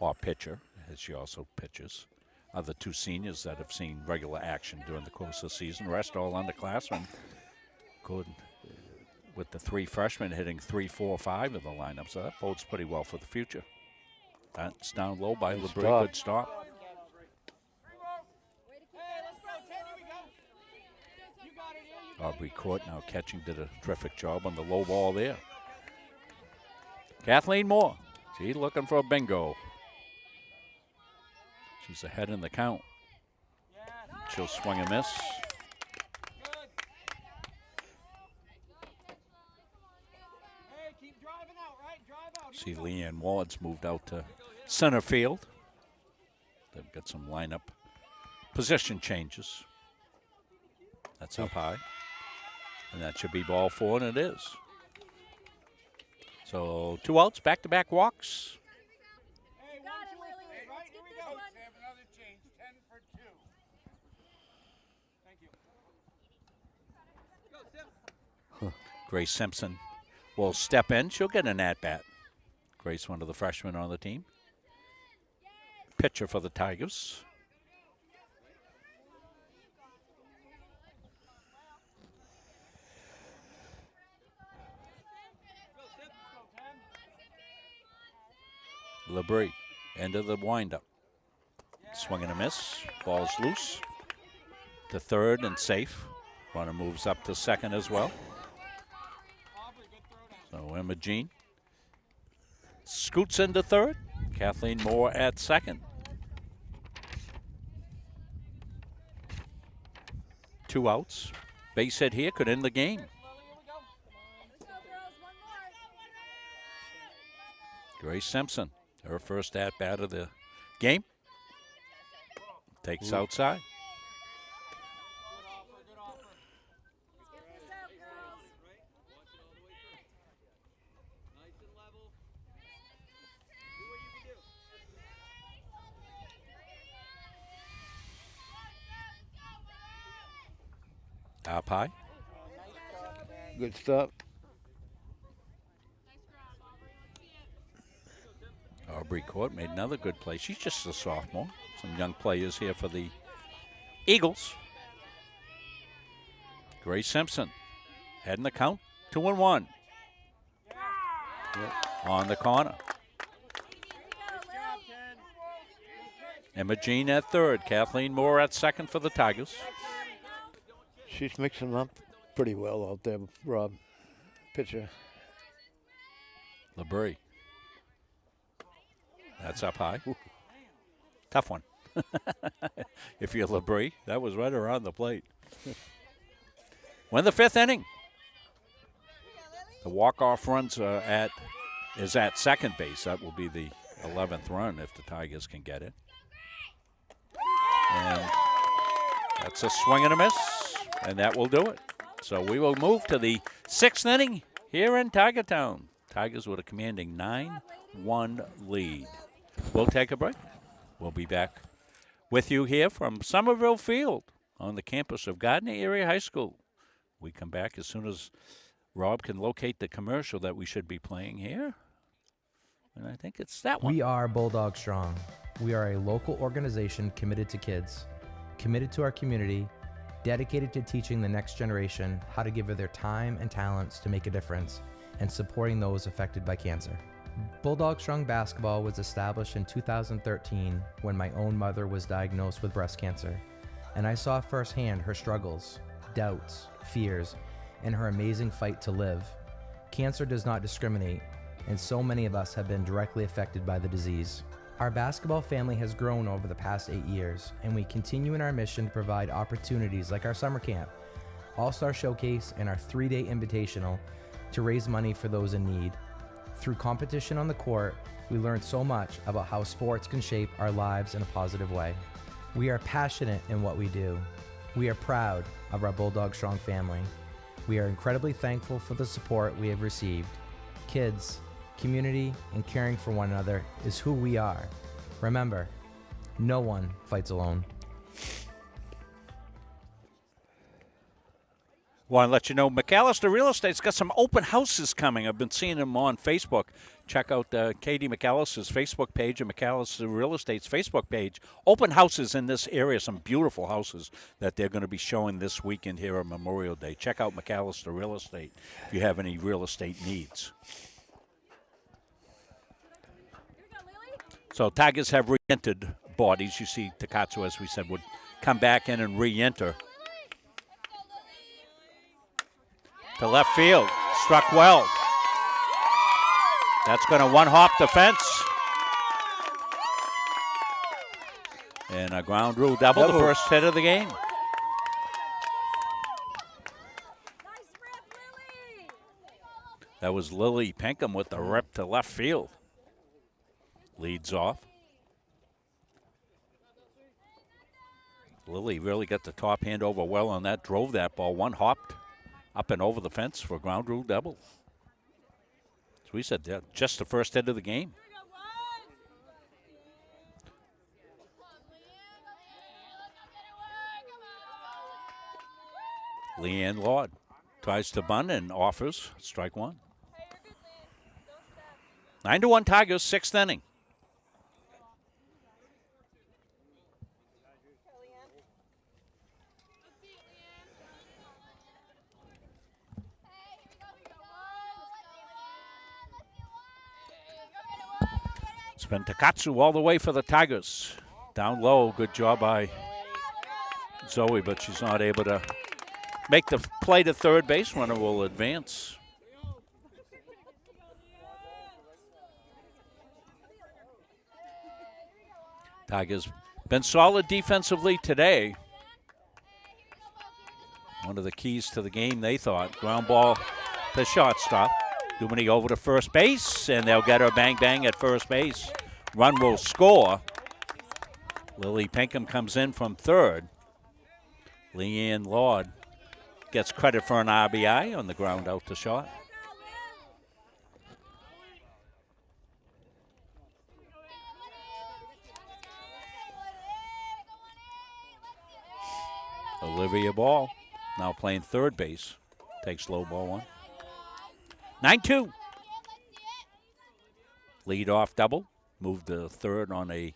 or pitcher, as she also pitches. Other 2 seniors that have seen regular action during the course of the season. Rest all underclassmen. Good. With the 3 freshmen hitting 3, 4, 5 in the lineup, so that bodes pretty well for the future. That's down low by LeBrie. Good stop. Aubrey Court now catching, did a terrific job on the low ball there. Kathleen Moore, she's looking for a bingo. She's ahead in the count. She'll swing and miss. See Leanne Ward's moved out to center field. They've got some lineup position changes. That's up high. And that should be ball 4, and it is. So 2 outs, back-to-back walks. Hey, 1, 2, 3, right? Here we go. Have another change, 10 for 2. Thank you. Go, Sim. Grace Simpson will step in. She'll get an at-bat. Grace, one of the freshmen on the team. Pitcher for the Tigers. LeBrie, end of the windup. Swing and a miss. Ball's loose. To third and safe. Runner moves up to second as well. So Emma Jean scoots into third. Kathleen Moore at second. 2 outs. Base hit here could end the game. Grace Simpson, her first at-bat of the game. Takes outside. Up high. Good stuff. Aubrey Court made another good play. She's just a sophomore. Some young players here for the Eagles. Grace Simpson heading the count, 2-1. Yep. On the corner. Emma Jean at third. Kathleen Moore at second for the Tigers. She's mixing them up pretty well out there, Rob. Pitcher. LeBrie. That's up high. Ooh. Tough one. If you're LeBrie, that was right around the plate. When the 5th inning. The walk-off runs is at second base. That will be the 11th run if the Tigers can get it. And that's a swing and a miss. And that will do it. So we will move to the 6th inning here in Tiger Town. Tigers with a commanding 9-1 lead. We'll take a break. We'll be back with you here from Somerville Field on the campus of Gardiner Area High School. We come back as soon as Rob can locate the commercial that we should be playing here. And I think it's that one. We are Bulldog Strong. We are a local organization committed to kids, committed to our community, dedicated to teaching the next generation how to give their time and talents to make a difference, and supporting those affected by cancer. Bulldog Strong Basketball was established in 2013 when my own mother was diagnosed with breast cancer, and I saw firsthand her struggles, doubts, fears, and her amazing fight to live. Cancer does not discriminate, and so many of us have been directly affected by the disease. Our basketball family has grown over the past 8 years, and we continue in our mission to provide opportunities like our summer camp, All-Star Showcase, and our 3-day invitational to raise money for those in need. Through competition on the court, we learned so much about how sports can shape our lives in a positive way. We are passionate in what we do. We are proud of our Bulldog Strong family. We are incredibly thankful for the support we have received. Kids, community, and caring for one another is who we are. Remember, no one fights alone. Want to let you know, McAllister Real Estate's got some open houses coming. I've been seeing them on Facebook. Check out Katie McAllister's Facebook page and McAllister Real Estate's Facebook page. Open houses in this area, some beautiful houses that they're going to be showing this weekend here on Memorial Day. Check out McAllister Real Estate if you have any real estate needs. So Tigers have re-entered bodies. You see Takatsu, as we said, would come back in and re-enter. to left field. Struck well. That's going to one-hop the fence. And a ground rule double, the first hit of the game. That was Lily Pinkham with the rip to left field. Leads off. Lily really got the top hand over well on that, drove that ball. One hopped up and over the fence for a ground rule double. As we said, just the first hit of the game. Leanne Lord tries to bunt and offers strike one. 9-1 Tigers, 6th inning. It's been Takatsu all the way for the Tigers. Down low, good job by Zoe, but she's not able to make the play to third base. Runner will advance. Tigers been solid defensively today. One of the keys to the game, they thought. Ground ball to shortstop. Duminy over to first base, and they'll get her bang bang at first base. Run will score. Lily Pinkham comes in from third. Leanne Lord gets credit for an RBI on the ground out to short. Olivia Ball now playing third base. Takes low ball one. 9-2. Lead off double. Moved to third on a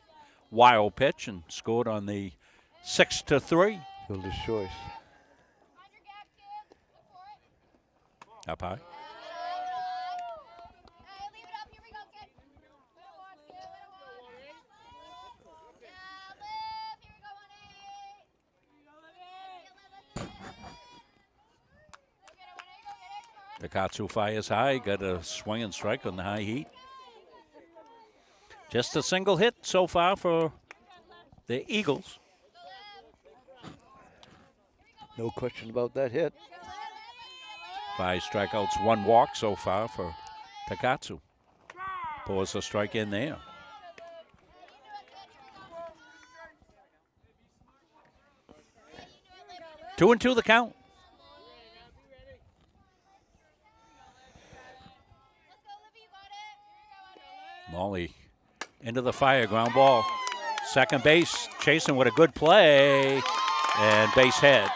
wild pitch and scored on the 6-3. Fielder's choice. Up high. Takatsu fires high, got a swing and strike on the high heat. Just a single hit so far for the Eagles. No question about that hit. 5 strikeouts, 1 walk so far for Takatsu. Pours a strike in there. Two and two the count. Molly into the fire, ground ball. Second base, chasing with a good play, and base hit.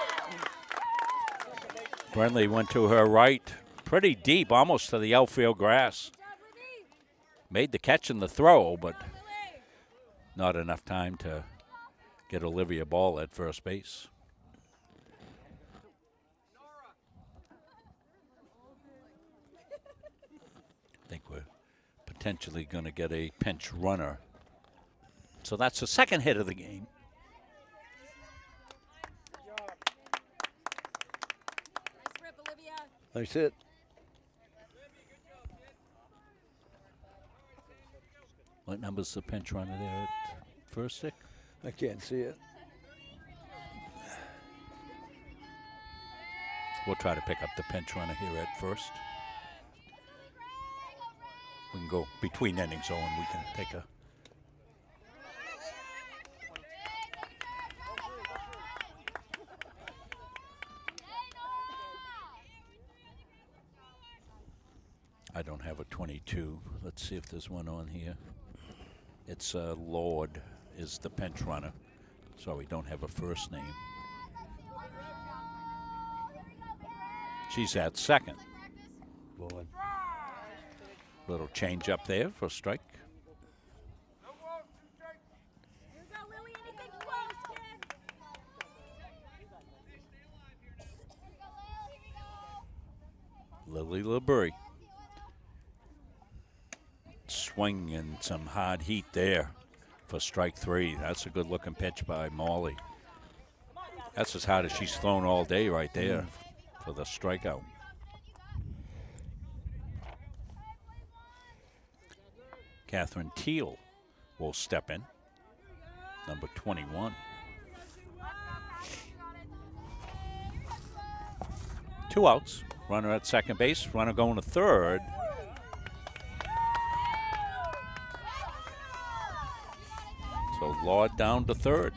Brentley went to her right, pretty deep, almost to the outfield grass. Made the catch and the throw, but not enough time to get Olivia Ball at first base. I think we're potentially going to get a pinch runner. So that's the second hit of the game. Nice hit. What number's the pinch runner there at first, Dick? I can't see it. We'll try to pick up the pinch runner here at first. We can go between innings, Owen. We can take a... I don't have a 22. Let's see if there's one on here. It's Lord is the pinch runner. So we don't have a first name. She's at second. Lord. Little change up there for a strike. Lily LeBury. Swing and some hard heat there for strike 3. That's a good looking pitch by Molly. That's as hard as she's thrown all day right there for the strikeout. Catherine Teal will step in, number 21. 2 outs. Runner at second base. Runner going to third. So Lord down to third.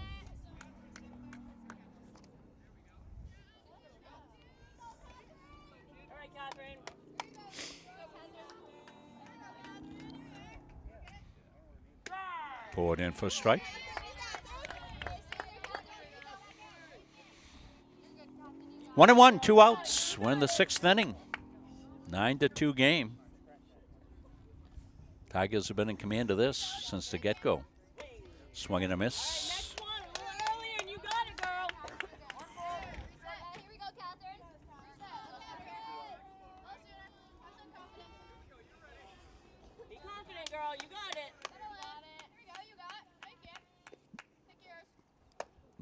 Ford in for a strike. One and one, 2 outs. We're in the 6th inning. 9-2 game. Tigers have been in command of this since the get-go. Swing and a miss.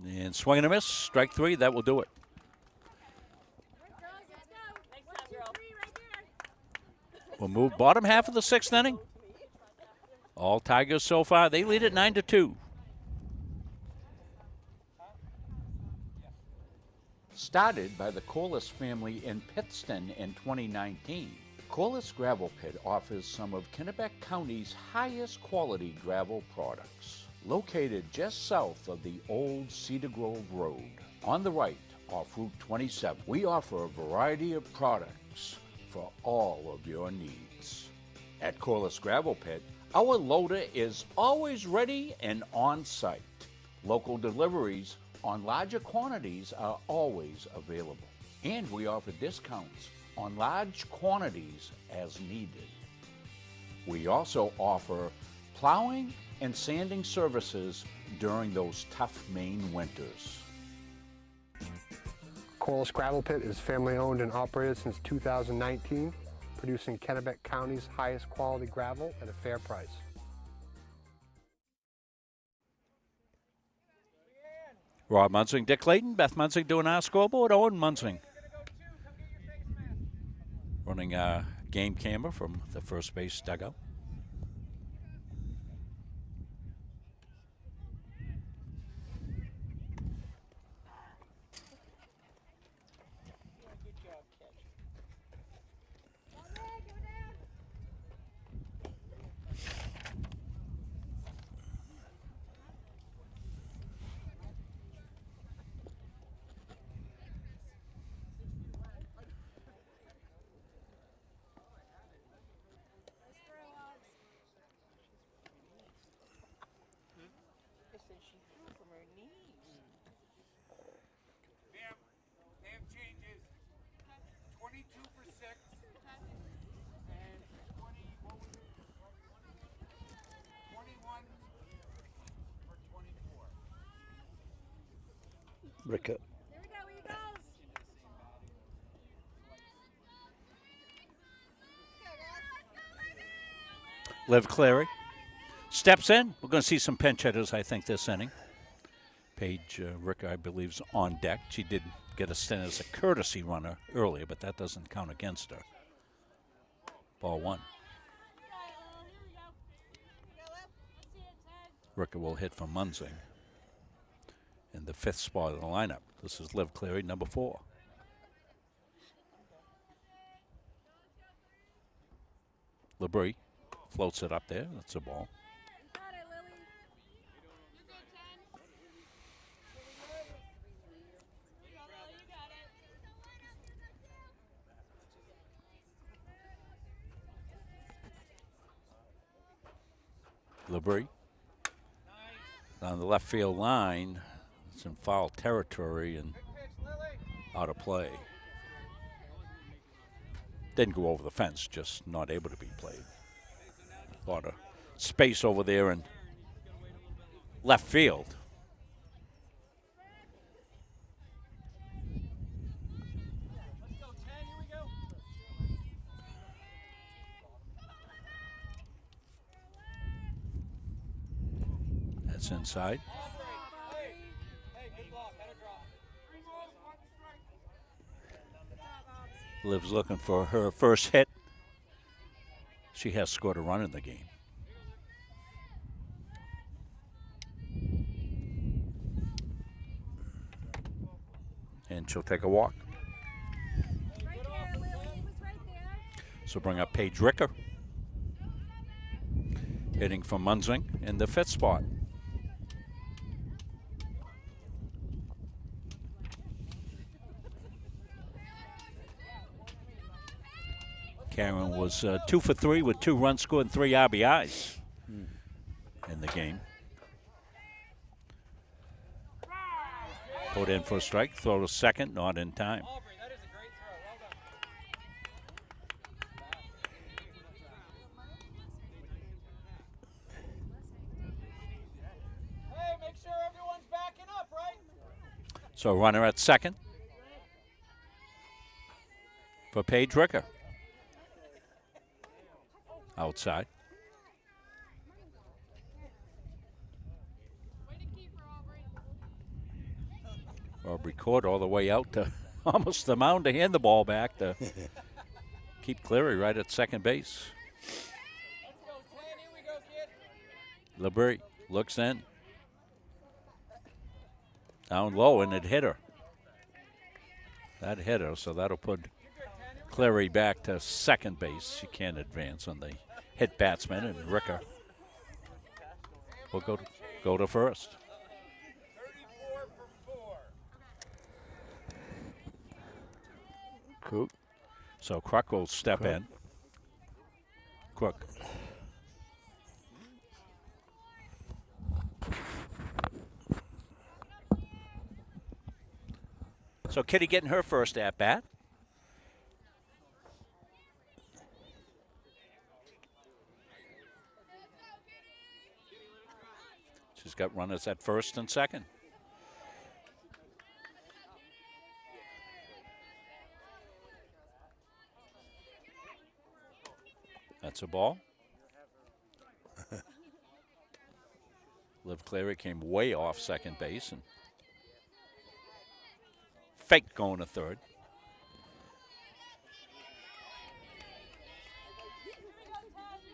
And swing and a miss. Strike 3. That will do it. We'll move bottom half of the 6th inning. All Tigers so far. They lead at 9-2. Started by the Corliss family in Pittston in 2019, Corliss Gravel Pit offers some of Kennebec County's highest quality gravel products. Located just south of the old Cedar Grove Road, on the right off Route 27, we offer a variety of products for all of your needs. At Corliss Gravel Pit, our loader is always ready and on site. Local deliveries on larger quantities are always available. And we offer discounts on large quantities as needed. We also offer plowing and sanding services during those tough Maine winters. Corliss Gravel Pit is family owned and operated since 2019, producing Kennebec County's highest quality gravel at a fair price. Rob Munzing, Dick Clayton, Beth Munzing doing our scoreboard. Owen Munzing running a game camera from the first base dugout. Rickett. Liv Clary steps in. We're going to see some pinch hitters, I think, this inning. Paige Ricker, I believe, is on deck. She did get a stint as a courtesy runner earlier, but that doesn't count against her. Ball 1. Ricker will hit for Munzing in the 5th spot of the lineup. This is Liv Clary, number 4. Labrie floats it up there. That's a ball. Labrie on the left field line. It's in foul territory and out of play. Didn't go over the fence, just not able to be played. A lot of space over there in left field. That's inside. Liv's looking for her first hit. She has scored a run in the game. And she'll take a walk. So bring up Paige Ricker, hitting from Munzing in the 5th spot. Karen was 2 for 3 with 2 runs scored and 3 RBIs in the game. Put in for a strike, throw to second, not in time. Hey, make sure everyone's backing up, right? So runner at second for Paige Ricker. Outside. Aubrey Court all the way out to almost the mound to hand the ball back to keep Cleary right at second base. LeBrie looks in. Down low, and it hit her. That hit her, so that'll put Cleary back to second base. She can't advance on the hit batsman, and Ricker will go to first. Cook. So Kruk will step in. Kruk. So Kitty getting her first at bat. She's got runners at first and second. That's a ball. Liv Cleary came way off second base and fake going to third.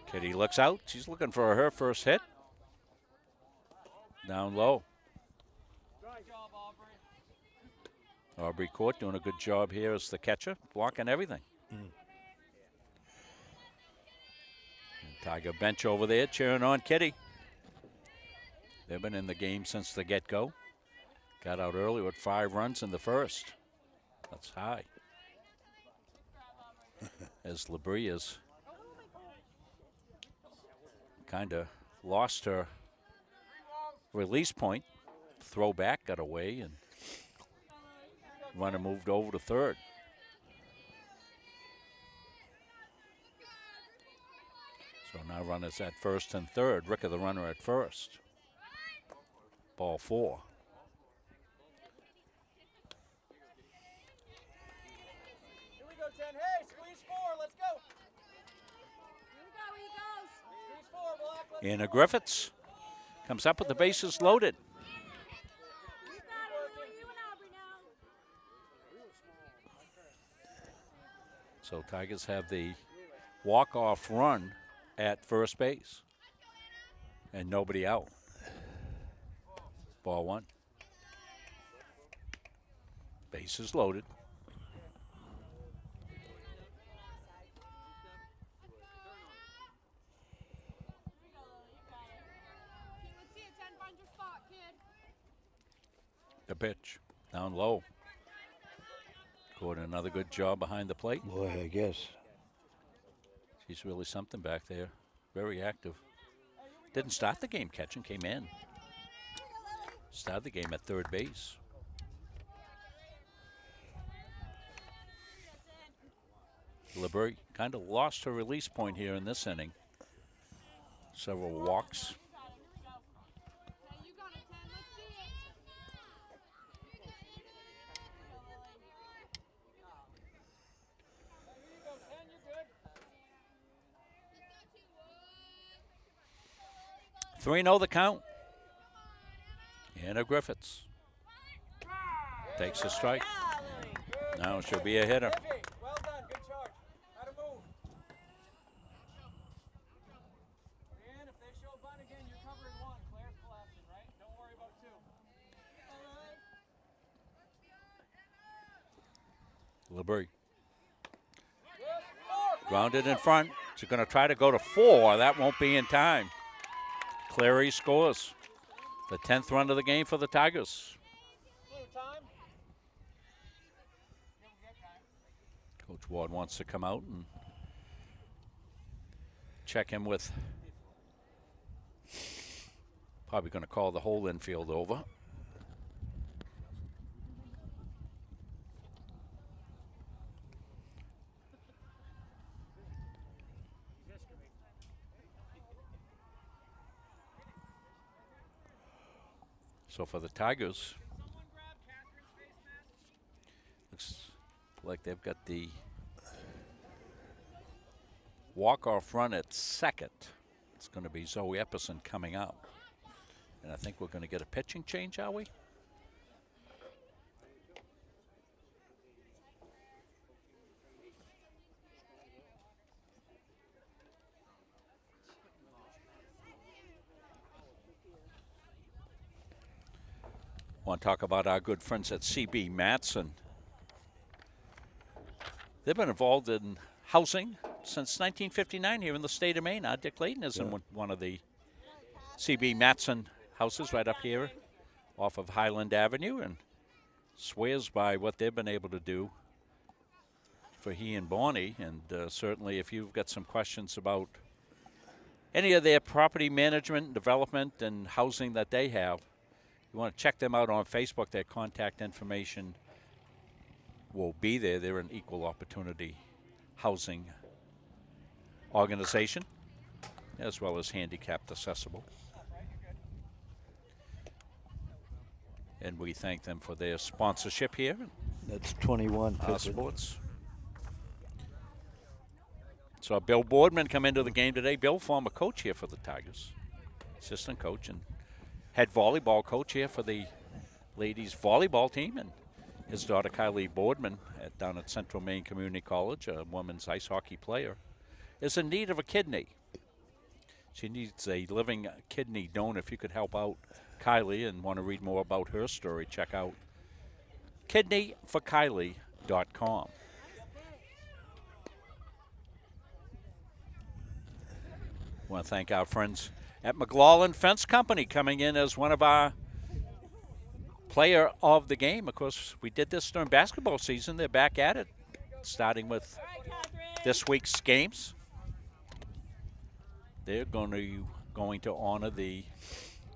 Kitty looks out. She's looking for her first hit. Down low. Aubrey Court doing a good job here as the catcher, blocking everything. And Tiger bench over there cheering on Kitty. They've been in the game since the get-go. Got out early with 5 runs in the first. That's high. As LeBrie has kind of lost her release point. Throwback got away and runner moved over to third. So now runners at first and third. Ricker the runner at first. Ball 4. Here we go, 10. Hey, squeeze 4. Let's go. Here he goes. Squeeze 4, Black. Let's Anna go. Griffiths comes up with the bases loaded. So Tigers have the walk-off run at first base. And nobody out. Ball 1. Bases loaded. The pitch. Down low. Gordon, another good job behind the plate. Boy, I guess. She's really something back there. Very active. Didn't start the game catching, came in. Started the game at third base. LeBrie kind of lost her release point here in this inning. Several walks. Three 0 the count. Anna Griffiths takes a strike. Now she'll be a hitter. Well done. Good charge. How to move. Dan, if they show a bunt again, you're covering 1. Claire's collapsing, right? Don't worry about 2. LeBrie. Grounded in front. She's going to try to go to 4. That won't be in time. Clary scores. The 10th run of the game for the Tigers. Coach Ward wants to come out and check in with, probably going to call the whole infield over. So for the Tigers, looks like they've got the walk-off run at second. It's going to be Zoe Epperson coming up. And I think we're going to get a pitching change, are we? Want to talk about our good friends at CB Matson. They've been involved in housing since 1959 here in the state of Maine. Dick Layton is in one of the CB Matson houses right up here off of Highland Avenue, and swears by what they've been able to do for he and Bonnie. And certainly if you've got some questions about any of their property management, development, and housing that they have, you want to check them out on Facebook. Their contact information will be there. They're an equal opportunity housing organization, as well as handicapped accessible. And we thank them for their sponsorship here. That's 21 sports. So Bill Boardman come into the game today. Bill, former coach here for the Tigers, assistant coach and head volleyball coach here for the ladies volleyball team, and his daughter Kylie Boardman down at Central Maine Community College, a women's ice hockey player, is in need of a kidney. She needs a living kidney donor. If you could help out Kylie and want to read more about her story, check out kidneyforkylie.com. I want to thank our friends at McLaughlin Fence Company coming in as one of our player of the game. Of course, we did this during basketball season. They're back at it, starting with this week's games. They're going to honor the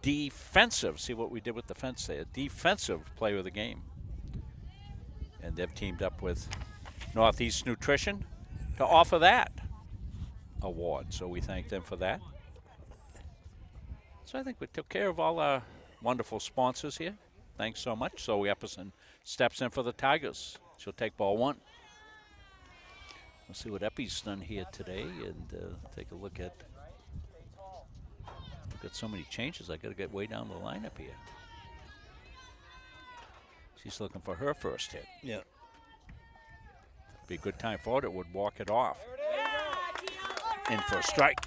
defensive, see what we did with the fence there, defensive player of the game. And they've teamed up with Northeast Nutrition to offer that award. So we thank them for that. So I think we took care of all our wonderful sponsors here. Thanks so much. Zoe Epperson steps in for the Tigers. She'll take ball 1. We'll see what Eppie's done here today and take a look at. We've got so many changes. I got to get way down the lineup here. She's looking for her first hit. Yeah. Be a good time for it. It would walk it off. In for a strike.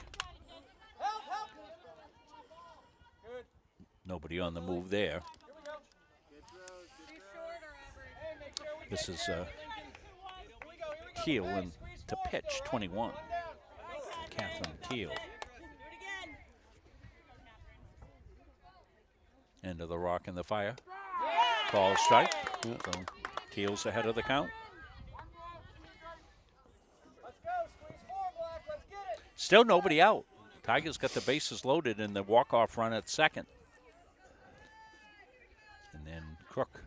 Nobody on the move there. This is Teal in to pitch, 21. Catherine Teal. Into the rock and the fire. Call strike. So Teal's ahead of the count. Still nobody out. Tigers got the bases loaded in the walk-off run at second. And then Crook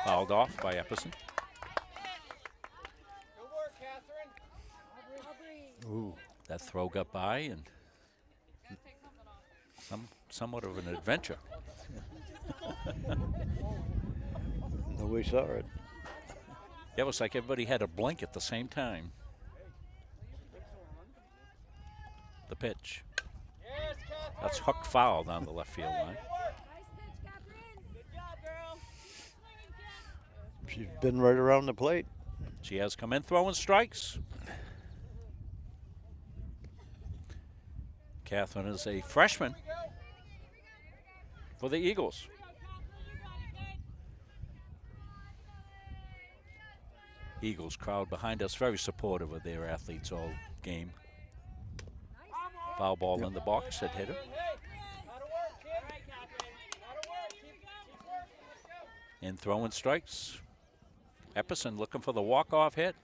fouled off by Epperson. Ooh, that throw got by, and somewhat of an adventure. Nobody saw it. Yeah, it was like everybody had a blink at the same time. The pitch. That's hook foul down the left field line. She's been right around the plate. She has come in throwing strikes. Catherine is a freshman for the Eagles. Eagles crowd behind us, very supportive of their athletes all game. Foul ball in the box that hit him. And throwing strikes. Epperson looking for the walk-off hit.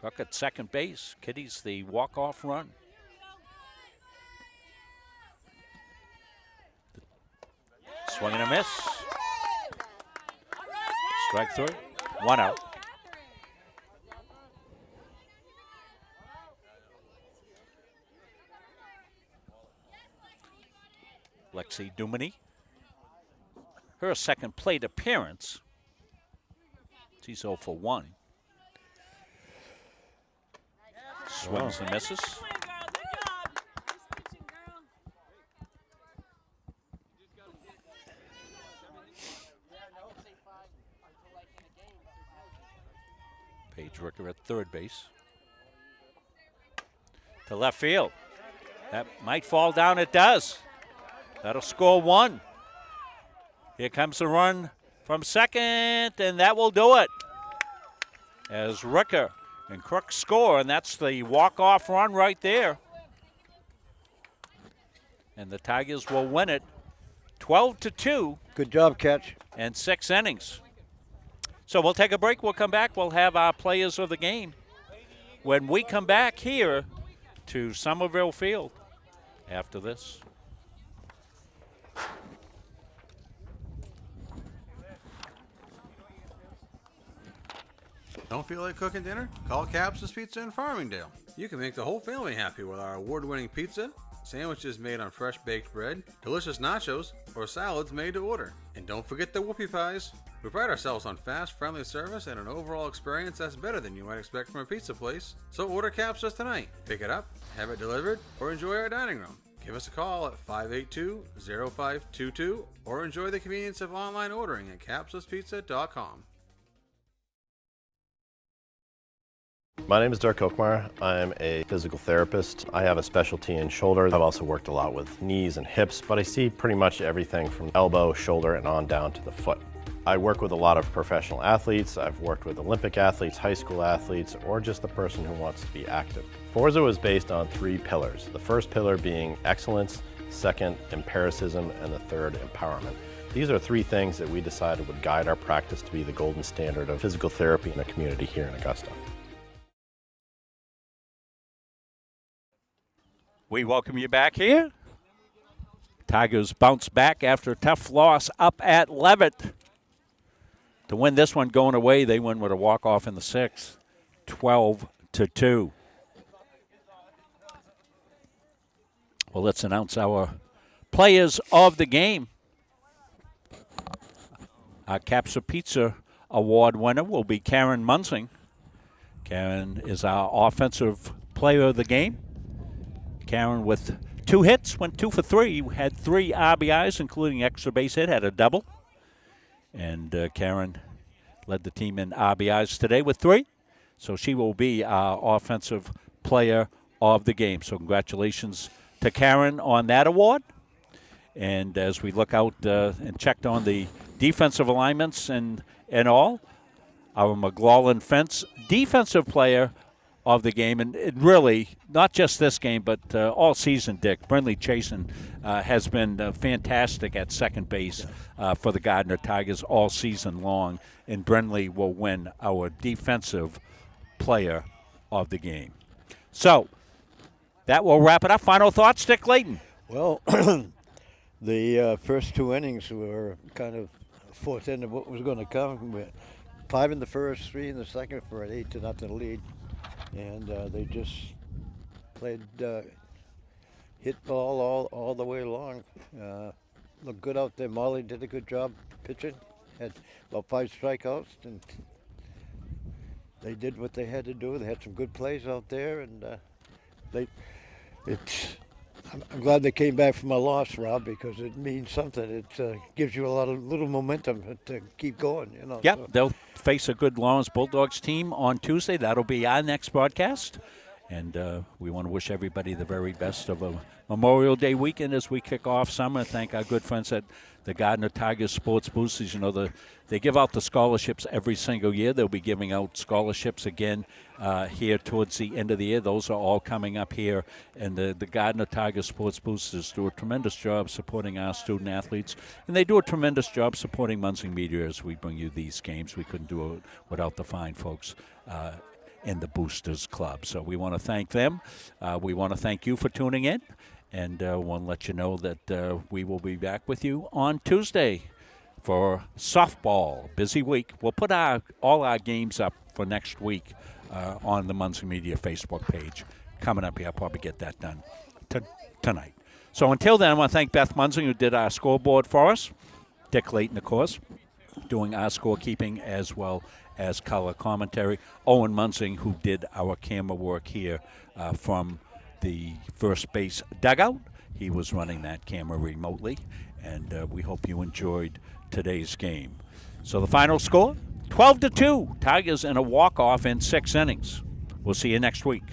Cook at second base. Kitty's the walk-off run. Swing and a miss. Strike 3. 1 out. Lexi Duminy. Her second plate appearance. She's 0 for 1. Swings and misses. Paige Ricker at third base. To left field. That might fall down. It does. That'll score 1. Here comes the run from second, and that will do it. As Ricker and Crook score, and that's the walk-off run right there. And the Tigers will win it 12-2. Good job, catch. And 6 innings. So we'll take a break. We'll come back. We'll have our players of the game when we come back here to Somerville Field after this. Don't feel like cooking dinner? Call Capsa's Pizza in Farmingdale. You can make the whole family happy with our award-winning pizza, sandwiches made on fresh baked bread, delicious nachos, or salads made to order. And don't forget the whoopie pies. We pride ourselves on fast, friendly service and an overall experience that's better than you might expect from a pizza place. So order Capsa's tonight. Pick it up, have it delivered, or enjoy our dining room. Give us a call at 582-0522 or enjoy the convenience of online ordering at capsaspizza.com. My name is Dirk Kokmar. I'm a physical therapist. I have a specialty in shoulders. I've also worked a lot with knees and hips, but I see pretty much everything from elbow, shoulder, and on down to the foot. I work with a lot of professional athletes. I've worked with Olympic athletes, high school athletes, or just the person who wants to be active. Forza was based on 3 pillars. The first pillar being excellence, second, empiricism, and the third, empowerment. These are 3 things that we decided would guide our practice to be the golden standard of physical therapy in the community here in Augusta. We welcome you back here. Tigers bounce back after a tough loss up at Leavitt. To win this one going away, they win with a walk-off in the 6th, 12-2. Well, let's announce our players of the game. Our Capsa Pizza Award winner will be Karen Munsing. Karen is our offensive player of the game. Karen with 2 hits, went 2 for 3, had 3 RBIs, including extra base hit, had a double. And Karen led the team in RBIs today with 3. So she will be our offensive player of the game. So congratulations to Karen on that award. And as we look out and checked on the defensive alignments and all, our McLaughlin Fence defensive player of the game, and really not just this game, but all season, Dick. Brinley Chasen has been fantastic at second base for the Gardiner Tigers all season long, and Brinley will win our defensive player of the game. So that will wrap it up. Final thoughts, Dick Layton? Well, the first 2 innings were kind of fourth end of what was going to come. 5 in the first, 3 in the second for an 8-0 lead. And they just played hit ball all the way along. Looked good out there. Molly did a good job pitching. Had about 5 strikeouts, and they did what they had to do. They had some good plays out there, and I'm glad they came back from a loss, Rob, because it means something. It gives you a lot of little momentum to keep going. You know. Yep, so. They'll face a good Lawrence Bulldogs team on Tuesday. That'll be our next broadcast. And we want to wish everybody the very best of a Memorial Day weekend as we kick off summer. Thank our good friends at the Gardiner Tigers Sports Boosters. You know, they give out the scholarships every single year. They'll be giving out scholarships again here towards the end of the year. Those are all coming up here. And the Gardiner Tigers Sports Boosters do a tremendous job supporting our student athletes. And they do a tremendous job supporting Munson Media as we bring you these games. We couldn't do it without the fine folks in the Boosters Club. So we want to thank them. We want to thank you for tuning in. And want to let you know that we will be back with you on Tuesday for softball. Busy week. We'll put all our games up for next week on the Munson Media Facebook page. Coming up here, I'll probably get that done tonight. So until then, I want to thank Beth Munson, who did our scoreboard for us. Dick Layton, of course, doing our scorekeeping as well as color commentary. Owen Munson, who did our camera work here from the first base dugout. He was running that camera remotely, and we hope you enjoyed today's game. So the final score, 12-2. Tigers in a walk-off in 6 innings. We'll see you next week.